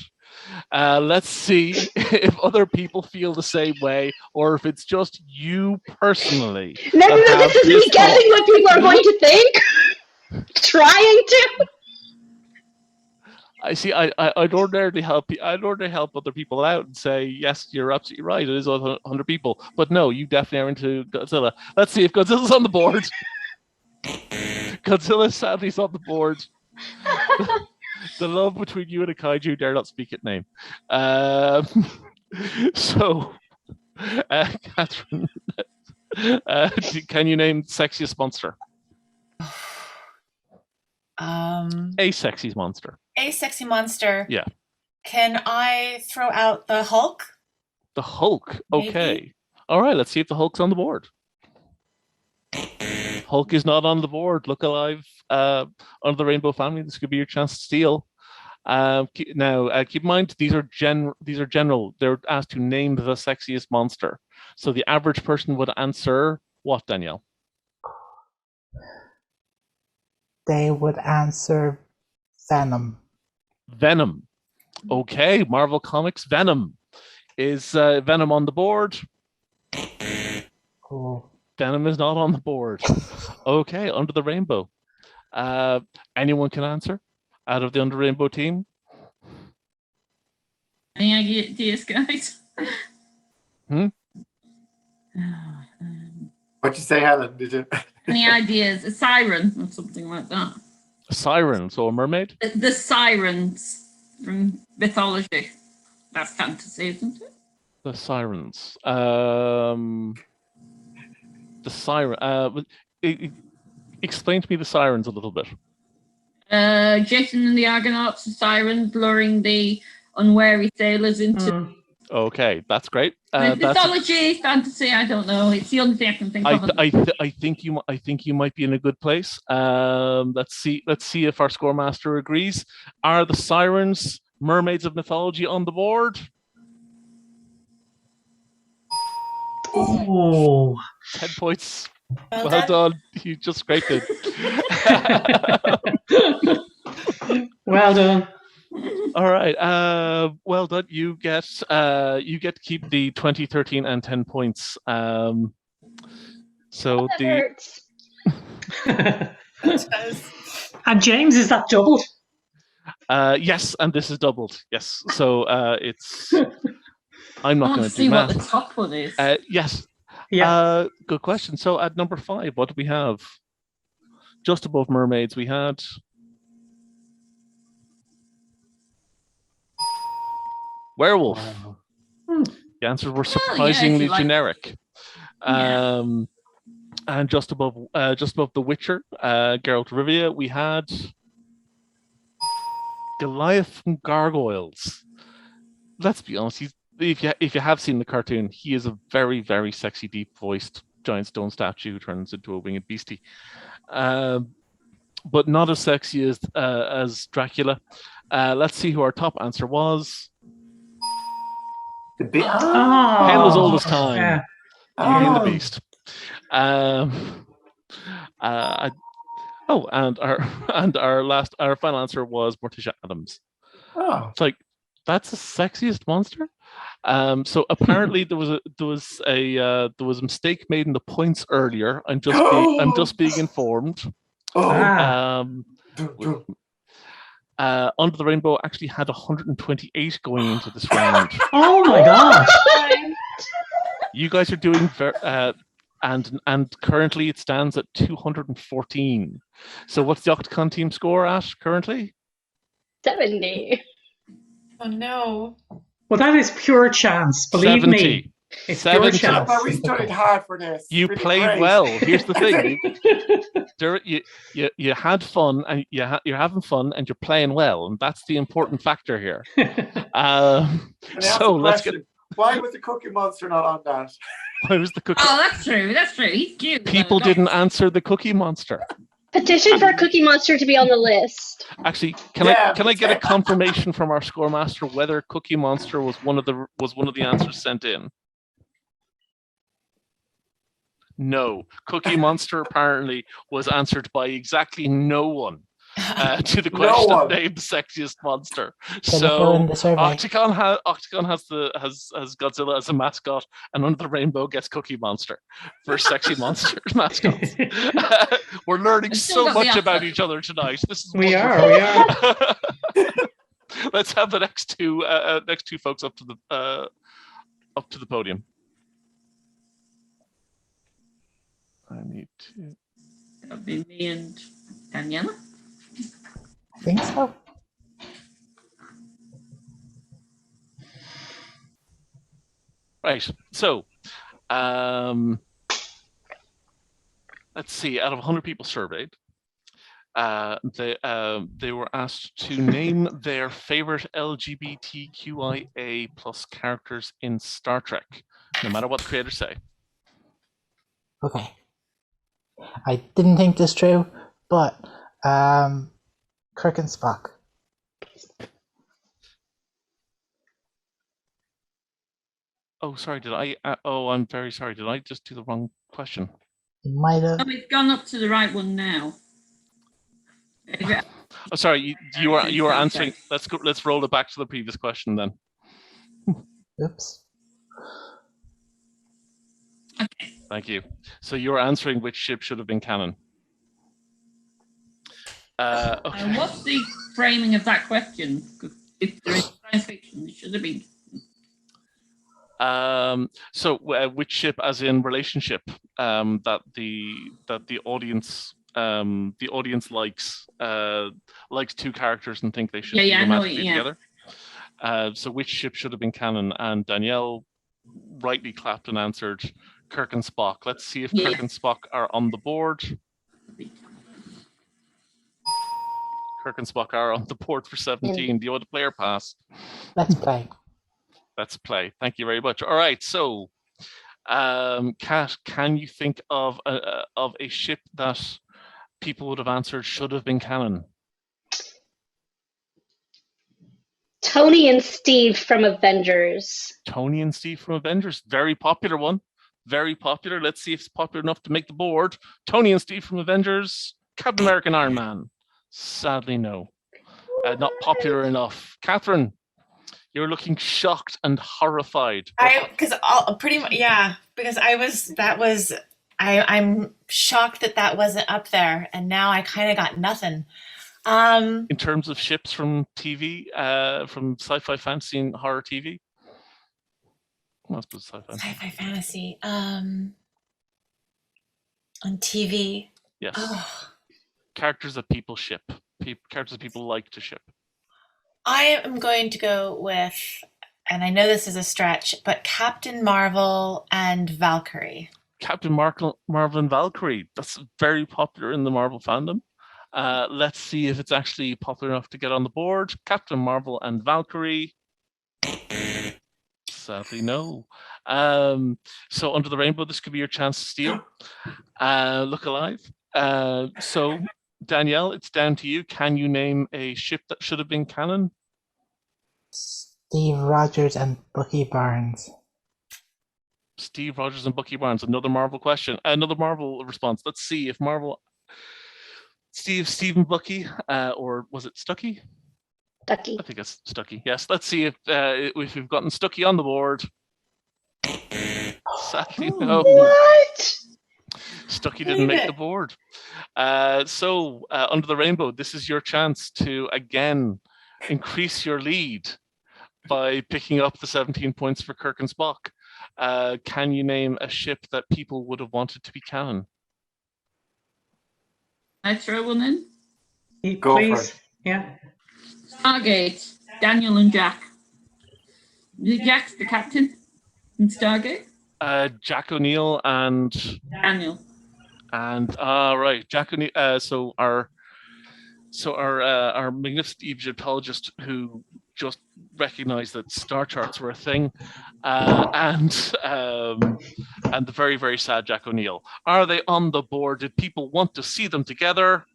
Let's see if other people feel the same way, or if it's just you personally. No, this is me guessing what people are going to think. Trying to. I see. I'd ordinarily help. I'd ordinarily help other people out and say, yes, you're absolutely right. It is 100 people, but no, you definitely are into Godzilla. Let's see if Godzilla's on the board. Godzilla sadly is on the board. The love between you and a kaiju dare not speak its name. So, Catherine, can you name sexiest monster? A sexiest monster. A sexy monster. Yeah. Can I throw out the Hulk? The Hulk. Okay. Maybe. All right. Let's see if the Hulk's on the board. Hulk is not on the board. Look alive. Under the Rainbow Family. This could be your chance to steal. Now, keep in mind these are general. They're asked to name the sexiest monster. So the average person would answer what, Danielle? They would answer Venom. Venom. Okay, Marvel Comics Venom. Is Venom on the board? Cool. Venom is not on the board. Okay, Under the Rainbow. Anyone can answer out of the Under Rainbow team? Any ideas, guys? What'd you say, Helen? Did you? Any ideas? A siren or something like that. A siren, so a mermaid? The sirens from mythology. That's fantasy, isn't it? The sirens. The siren. Explain to me the sirens a little bit. Jason and the Argonauts, the sirens luring the unwary sailors into. Okay, that's great. Mythology, fantasy, I don't know. It's the only thing I can think of. I think you might be in a good place. Let's see if our score master agrees. Are the sirens mermaids of mythology on the board? Oh, 10 points. Well done. You just scraped it. well done. All right. Well done. You get to keep the 20, 13, and 10 points. So That hurts. And James, is that doubled? Yes, and this is doubled. Yes. So it's. I'm not going to see do what math. the top one is. Yes. Yeah. Good question. So at number 5, what do we have? Just above mermaids, we had. Werewolf. The answers were surprisingly generic. And just above The Witcher, Geralt of Rivia, we had Goliath from Gargoyles. Let's be honest, if you have seen the cartoon, he is a very, very sexy, deep-voiced giant stone statue who turns into a winged beastie. But not as sexy as Dracula. Let's see who our top answer was. The beast. Hail as old as time. Yeah. Beauty and the Beast. And our final answer was Morticia Adams. Oh. It's like, that's the sexiest monster. So apparently there was a mistake made in the points earlier. I'm just being informed. Oh, Ah. Under the Rainbow actually had 128 going into this round. Oh my gosh. You guys are doing and currently it stands at 214. So what's the Octocon team score at currently? 70. Oh no. Well, that is pure chance. Believe 70. me. It's pure 70. chance. But we studied hard for this. You We did played great. well. Here's the thing. You had fun, and you're having fun, and you're playing well, and that's the important factor here. So let's get. Why was the Cookie Monster not on that? Why was the Cookie? Oh, that's true. That's true. He's cute. People didn't answer the Cookie Monster. Petition for Cookie Monster to be on the list. Actually, can I get a confirmation from our score master whether Cookie Monster was one of the answers sent in? No, Cookie Monster apparently was answered by exactly no one to the question of name the sexiest monster. So Octocon has Godzilla as a mascot, and Under the Rainbow gets Cookie Monster for sexy monster mascots. We're learning so much about each other tonight. This is we are. Let's have the next two folks up to the podium. I need to. That'll be me and Daniela. I think so. Right. So, let's see. Out of 100 people surveyed, they were asked to name their favorite LGBTQIA+ characters in Star Trek, no matter what the creators say. Okay. I didn't think this through, but Kirk and Spock. Oh, sorry. Did I? I'm very sorry. Did I just do the wrong question? You might have. Oh, it's gone up to the right one now. Oh, sorry. You were answering. Let's go. Let's roll it back to the previous question then. Oops. Okay. Thank you. So you were answering which ship should have been canon. Okay. What's the framing of that question? If there is science fiction, it should have been. So which ship, as in relationship, that the audience likes two characters and think they should be romantically together. So which ship should have been canon? And Danielle rightly clapped and answered Kirk and Spock. Let's see if Kirk and Spock are on the board. Kirk and Spock are on the board for 17. Do you want a player pass? Let's play. Let's play. Thank you very much. All right. So, Kat, can you think of a ship that people would have answered should have been canon? Tony and Steve from Avengers. Tony and Steve from Avengers. Very popular one. Very popular. Let's see if it's popular enough to make the board. Tony and Steve from Avengers. Captain America and Iron Man. Sadly, no. Not popular enough. Catherine, you're looking shocked and horrified. Because I'm shocked that wasn't up there, and now I kind of got nothing. In terms of ships from TV, from sci-fi, fantasy, and horror TV. Sci-fi fantasy. On TV. Yes. Oh. Characters that people ship. Characters that people like to ship. I am going to go with, and I know this is a stretch, but Captain Marvel and Valkyrie. Captain Marvel and Valkyrie. That's very popular in the Marvel fandom. Let's see if it's actually popular enough to get on the board. Captain Marvel and Valkyrie. Sadly, no. So Under the Rainbow, this could be your chance to steal. Look alive. So Danielle, it's down to you. Can you name a ship that should have been canon? Steve Rogers and Bucky Barnes. Steve Rogers and Bucky Barnes. Another Marvel question. Another Marvel response. Let's see if Marvel... Steve and Bucky, or was it Stucky? Stucky. I think it's Stucky. Yes. Let's see if we've gotten Stucky on the board. Sadly, no. What? Stucky didn't make the board. So Under the Rainbow, this is your chance to again increase your lead by picking up the 17 points for Kirk and Spock. Can you name a ship that people would have wanted to be canon? I throw one in? Go for Please. it. Yeah. Stargate, Daniel and Jack. Jack's the captain in Stargate. Jack O'Neill and Daniel. right, Jack O'Neill. So our magnificent Egyptologist who just recognized that star charts were a thing, and the very, very sad Jack O'Neill. Are they on the board? Did people want to see them together?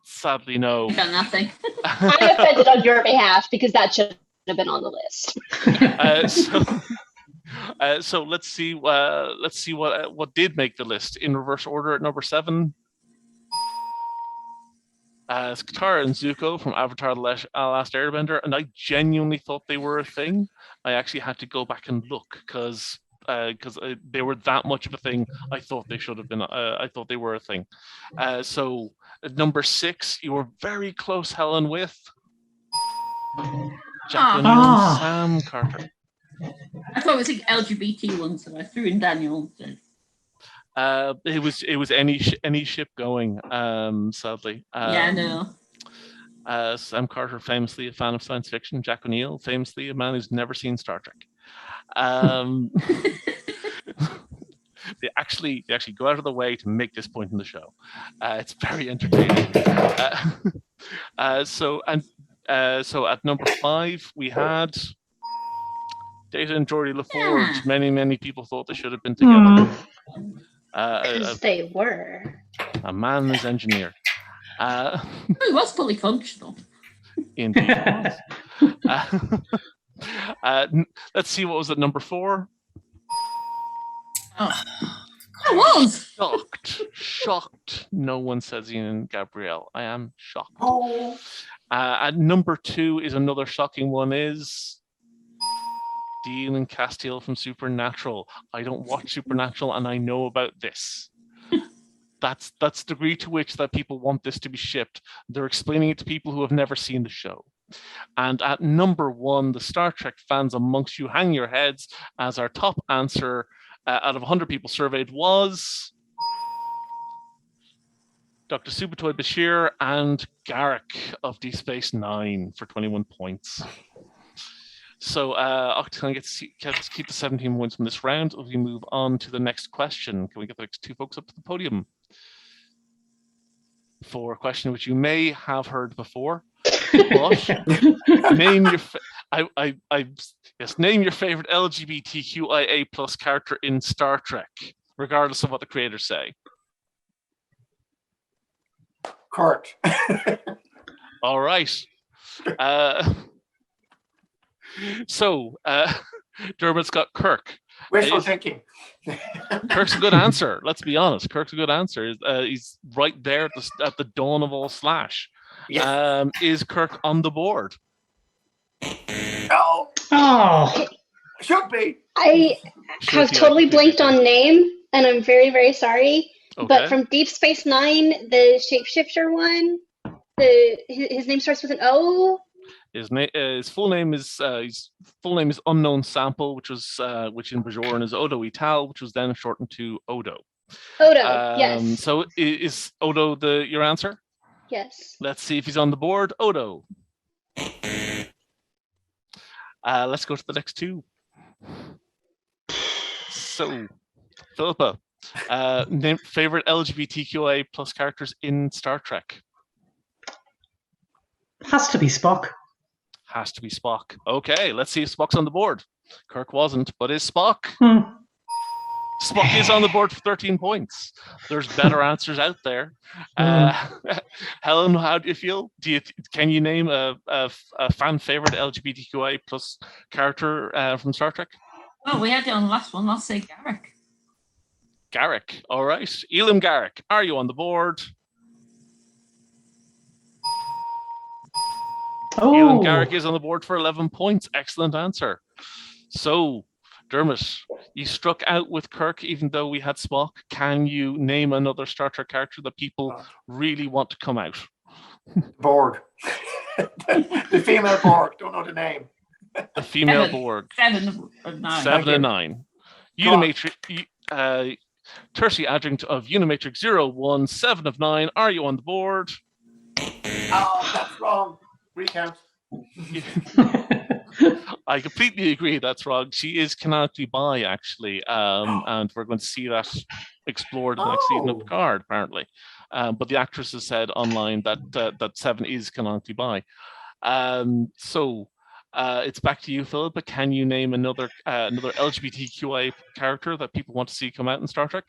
Sadly, no. I got nothing. I offended on your behalf because that should have been on the list. So let's see what did make the list in reverse order at number 7. Katara and Zuko from Avatar: The Last Airbender, and I genuinely thought they were a thing. I actually had to go back and look because they were that much of a thing. I thought they should have been. I thought they were a thing. So at number 6, you were very close, Helen, with Jack O'Neill and Sam Carter. I thought it was the LGBT one, so I threw in Daniel. It was any ship going. Sadly. Yeah, I know. Sam Carter, famously a fan of science fiction. Jack O'Neill, famously a man who's never seen Star Trek. They actually go out of the way to make this point in the show. It's very entertaining. So at number 5 we had Data and Geordie LaForge. Many people thought they should have been together. Because they were. A man and his engineer. He was fully functional. Indeed. Let's see what was at number 4. Oh, I was shocked. No one says Ian and Gabrielle. I am shocked. Oh. At number 2 is another shocking one. Is Dean and Castiel from Supernatural. I don't watch Supernatural, and I know about this. That's the degree to which that people want this to be shipped. They're explaining it to people who have never seen the show. And at number 1, the Star Trek fans amongst you, hang your heads, as our top answer out of 100 people surveyed was Dr. Subatoy Bashir and Garak of Deep Space Nine for 21 points. So Octocon gets to keep the 17 points from this round. If we move on to the next question, can we get the next 2 folks up to the podium for a question which you may have heard before? But name your name your favorite LGBTQIA plus character in Star Trek, regardless of what the creators say. Kurt. All right. So Dermot's got Kirk. Wishful thinking. Kirk's a good answer. Let's be honest. Kirk's a good answer. He's right there at the dawn of all Slash. Yes. Is Kirk on the board? No. Oh. Should be. I have totally blanked on name, and I'm very, very sorry. Okay. But from Deep Space Nine, the shapeshifter one, his name starts with an O. His full name is Unknown Sample, which in Bajoran is Odo Ital, which was then shortened to Odo. Odo, yes. So is Odo your answer? Yes. Let's see if he's on the board. Odo. Let's go to the next 2. So, Philippa, name favorite LGBTQIA plus characters in Star Trek. Has to be Spock. Has to be Spock. Okay, let's see if Spock's on the board. Kirk wasn't, but is Spock? Spock is on the board for 13 points. There's better answers out there. Helen, how do you feel? Can you name a fan favorite LGBTQI plus character from Star Trek? Well, we had it on the last one. I'll say Garak. Garak. All right. Elam Garak, are you on the board? Oh. Elam Garak is on the board for 11 points. Excellent answer. So Dermot, you struck out with Kirk even though we had Spock. Can you name another Star Trek character that people really want to come out? Borg. The female Borg. Don't know the name. The female Borg. 7 of 9. 7 and 9. Unimatrix. Tercy Adjunct of Unimatrix 01, 7 of 9. Are you on the board? Oh, that's wrong. Recount. I completely agree. That's wrong. She is canonically bi, actually, and we're going to see that explored in the next season of Picard, apparently. But the actress has said online that 7 is canonically bi. So it's back to you, Philip. But can you name another LGBTQI character that people want to see come out in Star Trek?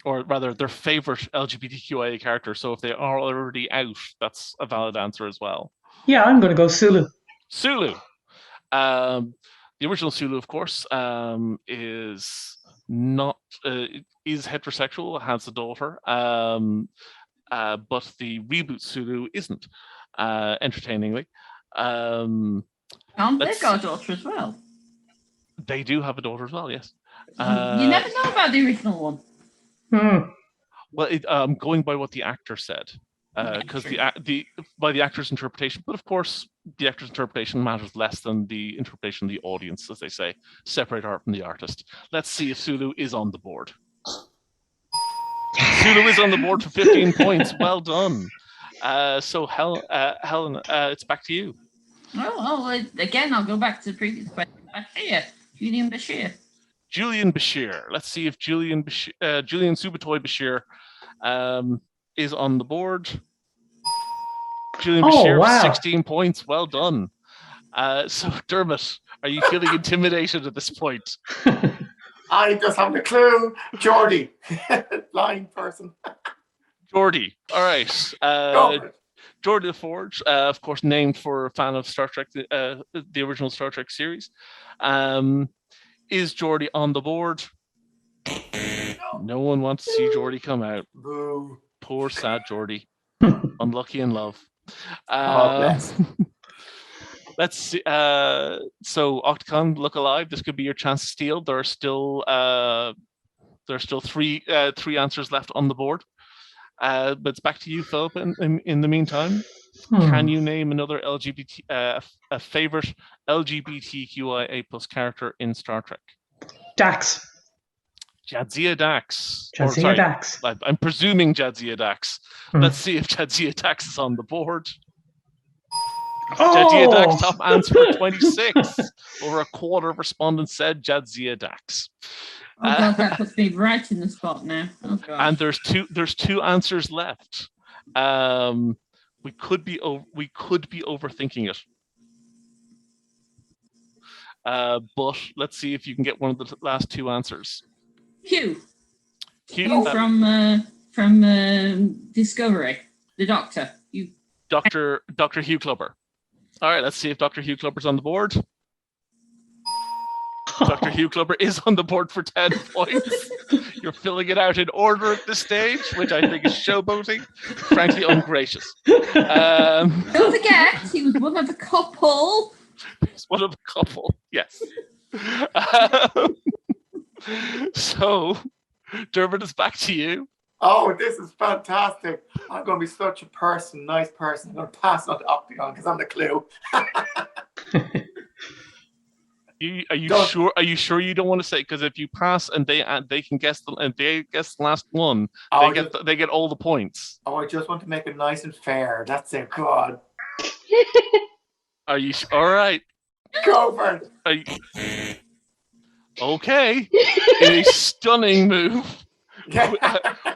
Or rather, their favorite LGBTQIA character. So if they are already out, that's a valid answer as well. Yeah, I'm going to go Sulu. Sulu. The original Sulu, of course, is not is heterosexual, has a daughter, but the reboot Sulu isn't. Entertainingly, they've got a daughter as well. They do have a daughter as well. Yes. You never know about the original one. Well, I'm going by what the actor said, because by the actor's interpretation. But of course, the actor's interpretation matters less than the interpretation of the audience, as they say. Separate art from the artist. Let's see if Sulu is on the board. Sulu is on the board for 15 points. Well done. So Helen, it's back to you. Well, again, I'll go back to the previous question. Julian Bashir. Julian Bashir. Let's see if Julian Subatoy Bashir is on the board. Julian Bashir, wow. 16 points. Well done. So Dermot, are you feeling intimidated at this point? I just haven't a clue. Geordie, blind person. Geordie. All right. Geordie LaForge, of course, named for a fan of Star Trek, the original Star Trek series. Is Geordie on the board? No one wants to see Geordie come out. Boo. Poor, sad Geordie. Unlucky in love. Bless. Let's see. So Octocon, look alive. This could be your chance to steal. There are still three answers left on the board. But it's back to you, Philip. In the meantime, can you name another a favorite LGBTQIA+ character in Star Trek? Dax. Jadzia Dax. Jadzia Dax. I'm presuming Jadzia Dax. Let's see if Jadzia Dax is on the board. Jadzia Dax, top answer for 26. Over a quarter of respondents said Jadzia Dax. Oh God, that puts me right in the spot now. Oh God. And there's two answers left. We could be overthinking it. But let's see if you can get one of the last two answers. Hugh from Discovery, the Doctor. Dr. Hugh Clubber. All right, let's see if Dr. Hugh Clubber's on the board. Dr. Hugh Clubber is on the board for 10 points. You're filling it out in order at this stage, which I think is showboating. Frankly, ungracious. Don't forget, he was one of a couple. He's one of a couple, yes. So, Dermot, is back to you. Oh, this is fantastic. I'm going to be such a nice person. I'm going to pass on to Octocon because I'm the clue. Are you sure? Are you sure you don't want to say? Because if you pass and they can guess the last one, they get all the points. Oh, I just want to make it nice and fair. That's it. God. Are you all right? Go for it. Okay. In a stunning move.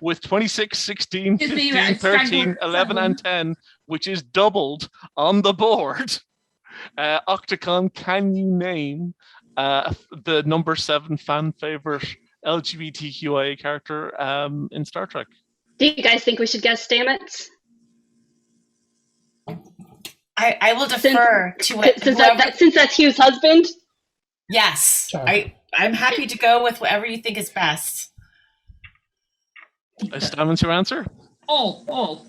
With 26, 16, 15, 13, 11, and 10, which is doubled on the board. Octocon, can you name the number 7 fan favorite LGBTQIA character in Star Trek? Do you guys think we should guess Stamets? I will defer to it. Since that's Hugh's husband? Yes. Sure. I'm happy to go with whatever you think is best. Is Stamens your answer? All.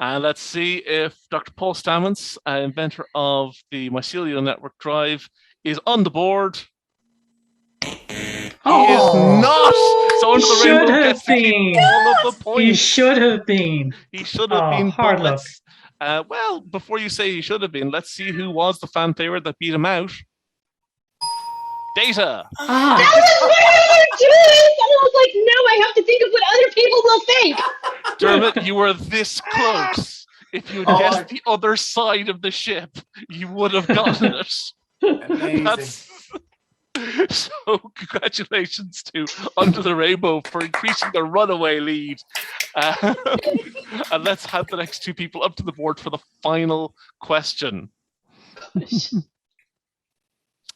And let's see if Dr. Paul Stamets, inventor of the mycelial network drive, is on the board. Oh, He is not. So Under the should Rainbow have gets to keep been. all of the points. He should have been. He should have Oh, been. hard But luck. well, before you say he should have been, let's see who was the fan favorite that beat him out. Data. Ah, That was my other choice! And I was like, no, I have to think of what other people will think. Dermot, you were this close. If you had Oh, guessed the other side of the ship, you would have gotten it. Amazing. So congratulations to Under the Rainbow for increasing the runaway lead. And let's have the next two people up to the board for the final question.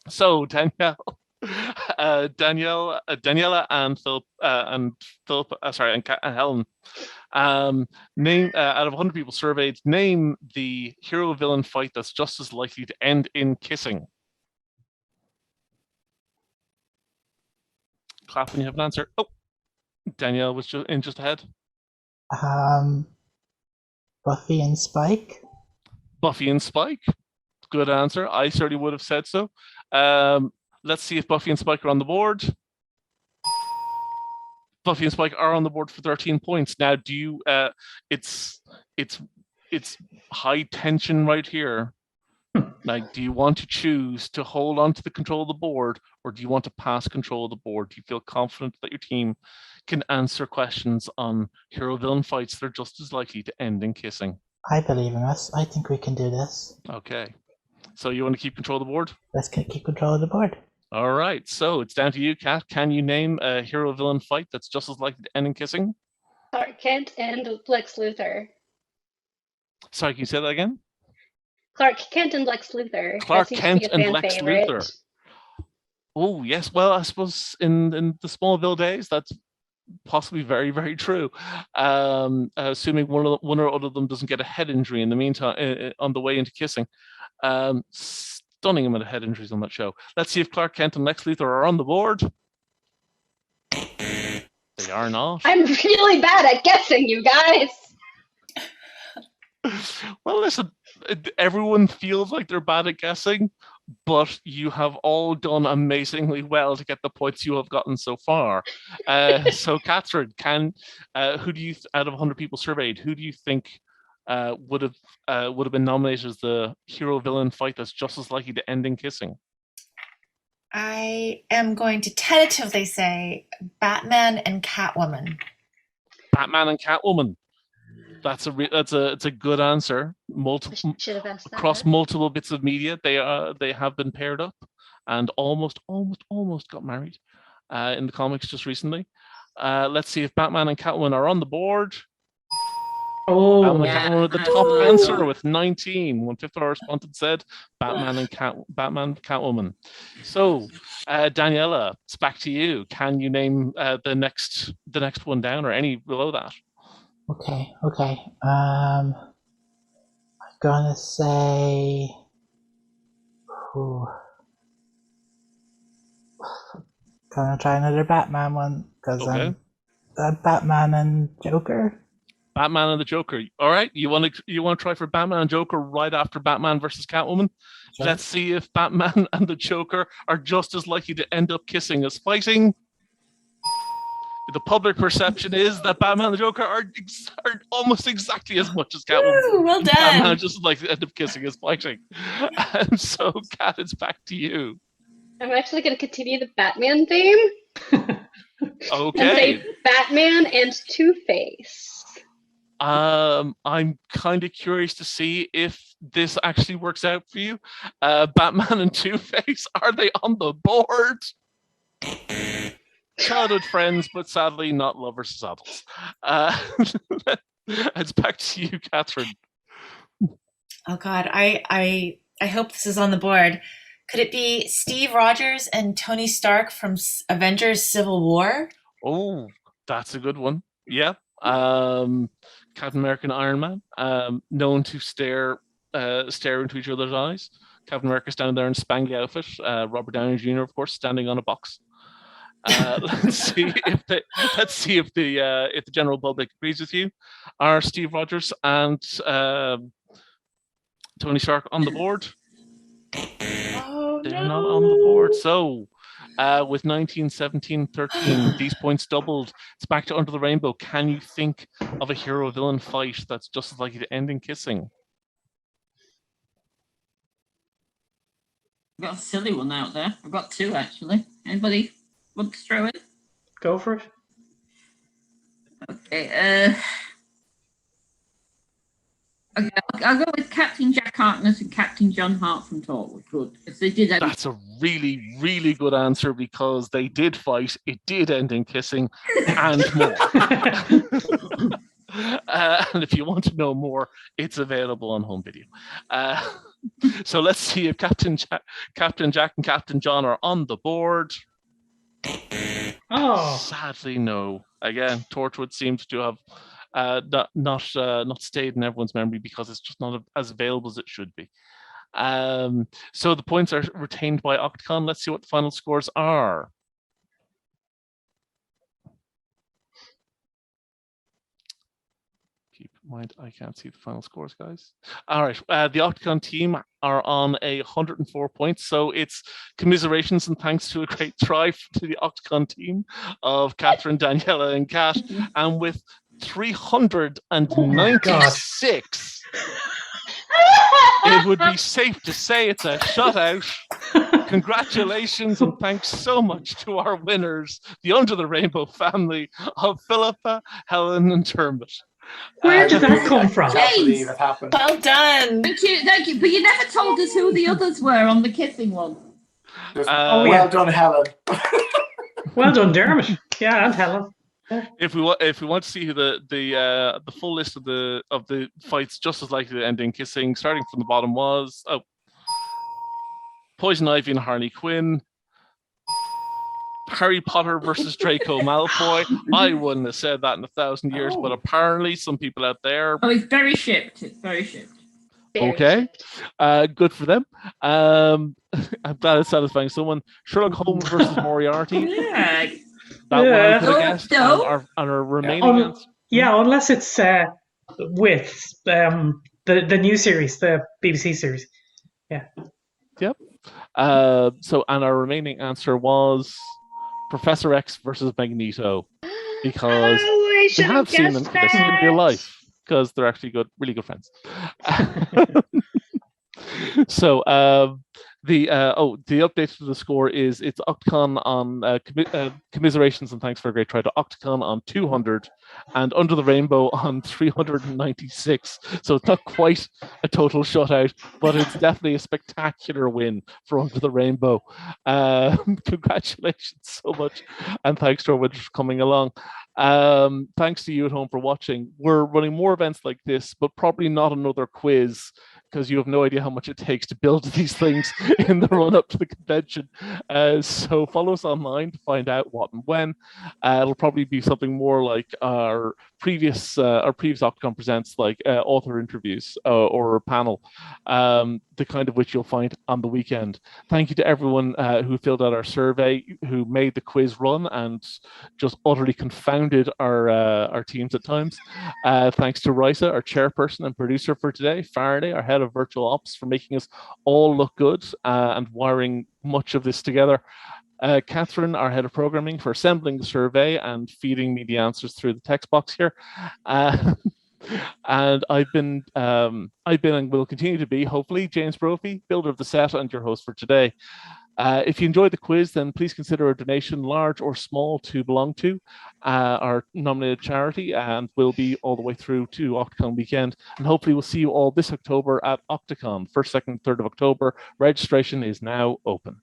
So Danielle, Daniela and Philip and Helen. Name out of 100 people surveyed, name the hero-villain fight that's just as likely to end in kissing. Clap when you have an answer. Oh, Danielle was just ahead. Buffy and Spike. Buffy and Spike. Good answer. I certainly would have said so. Let's see if Buffy and Spike are on the board. Buffy and Spike are on the board for 13 points. Now, do you? It's high tension right here. Like, do you want to choose to hold on to the control of the board, or do you want to pass control of the board? Do you feel confident that your team can answer questions on hero-villain fights that are just as likely to end in kissing? I believe in us. I think we can do this. Okay. So you want to keep control of the board? Let's keep control of the board. All right. So it's down to you, Kat. Can you name a hero-villain fight that's just as likely to end in kissing? Clark Kent and Lex Luthor. Sorry, can you say that again? Clark Kent and Lex Luthor. Clark That seems to Kent be a and fan Lex favorite. Luthor. Oh, yes. Well, I suppose in the Smallville days, that's possibly very, very true. Assuming one or other of them doesn't get a head injury in the meantime, on the way into kissing. Stunning amount of head injuries on that show. Let's see if Clark Kent and Lex Luthor are on the board. They are not. I'm really bad at guessing, you guys. Well, listen, everyone feels like they're bad at guessing, but you have all done amazingly well to get the points you have gotten so far. So, Catherine, who do you, out of 100 people surveyed, who do you think would have been nominated as the hero-villain fight that's just as likely to end in kissing? I am going to tentatively say Batman and Catwoman. Batman and Catwoman. It's a good answer. Should have asked that. Across multiple bits of media, they have been paired up, and almost got married in the comics just recently. Let's see if Batman and Catwoman are on the board. Oh, Batman and Catwoman are the top answer with 19. 1/5 of our respondents said Batman, Catwoman. So, Daniela, it's back to you. Can you name the next one down or any below that? Okay. I'm gonna say. Gonna try another Batman one because Okay. Batman and Joker. Batman and the Joker. All right, you want to try for Batman and Joker right after Batman versus Catwoman? Sure. Let's see if Batman and the Joker are just as likely to end up kissing as fighting. The public perception is that Batman and the Joker are almost exactly as much as Catwoman. Woo, well done. Batman just like to end up kissing as fighting. And so, Kat, it's back to you. I'm actually going to continue the Batman theme and Okay. say Batman and Two-Face. I'm kind of curious to see if this actually works out for you. Batman and Two-Face, are they on the board? Childhood friends, but sadly not lovers as adults. It's back to you, Catherine. Oh God, I hope this is on the board. Could it be Steve Rogers and Tony Stark from Avengers Civil War? Oh, that's a good one. Yeah. Captain America and Iron Man, known to stare into each other's eyes. Captain America standing there in spangly outfit. Robert Downey Jr., of course, standing on a box. Let's see if the general public agrees with you. Are Steve Rogers and Tony Stark on the board? Oh, They're no. not on the board. So, with 19, 17, 13, these points doubled. It's back to Under the Rainbow. Can you think of a hero-villain fight that's just as likely to end in kissing? I've got a silly one out there. I've got two, actually. Anybody want to throw it? Go for it. Okay, okay, I'll go with Captain Jack Harkness and Captain John Hart from Torchwood. Good, because they did. That's a really, really good answer because they did fight. It did end in kissing and more. And if you want to know more, it's available on home video. So let's see if Captain Jack and Captain John are on the board. Oh, Sadly, no. Again, Torchwood seems to have not stayed in everyone's memory because it's just not as available as it should be. So the points are retained by Octocon. Let's see what the final scores are. Keep in mind, I can't see the final scores, guys. All right, the Octocon team are on 104 points, so it's commiserations and thanks to a great try to the Octocon team of Catherine, Daniela, and Kat, and with 396. It would be safe to say it's a shutout. Congratulations and thanks so much to our winners, the Under the Rainbow family of Philippa, Helen, and Dermot. Where did that come from? I can't believe it happened. Well done. Thank you. But you never told us who the others were on the kissing one. Well done, Helen. Well done, Dermot. Yeah, and Helen. If we want to see who the full list of the fights just as likely to end in kissing, starting from the bottom was Poison Ivy and Harley Quinn, Harry Potter versus Draco Malfoy. I wouldn't have said that in 1,000 years, but apparently some people out there. Oh, it's very shipped. It's very shipped. Okay, good for them. I'm glad it's satisfying someone. Sherlock Holmes versus Moriarty. Yeah. That one I could have guessed. No. And our remaining answer. Yeah, unless it's with the new series, the BBC series. Yeah. Yep. So, and our remaining answer was Professor X versus Magneto, because we have seen them in real life because they're actually really good friends. So the update to the score is it's Octocon on commiserations and thanks for a great try to Octocon on 200 and Under the Rainbow on 396. So it's not quite a total shutout, but it's definitely a spectacular win for Under the Rainbow. Congratulations so much, and thanks to our winners for coming along. Thanks to you at home for watching. We're running more events like this, but probably not another quiz, because you have no idea how much it takes to build these things in the run up to the convention. So follow us online to find out what and when. It'll probably be something more like our previous Octocon Presents, like author interviews or a panel, the kind of which you'll find on the weekend. Thank you to everyone who filled out our survey, who made the quiz run and just utterly confounded our teams at times. Thanks to Risa, our chairperson and producer for today, Faraday, our head of virtual ops, for making us all look good and wiring much of this together. Catherine, our head of programming, for assembling the survey and feeding me the answers through the text box here. And I've been and will continue to be, hopefully, James Brophy, builder of the set and your host for today. If you enjoyed the quiz, then please consider a donation, large or small, to belong to our nominated charity, and we'll be all the way through to Octocon weekend. And hopefully we'll see you all this October at Octocon, 1st, 2nd, 3rd of October. Registration is now open.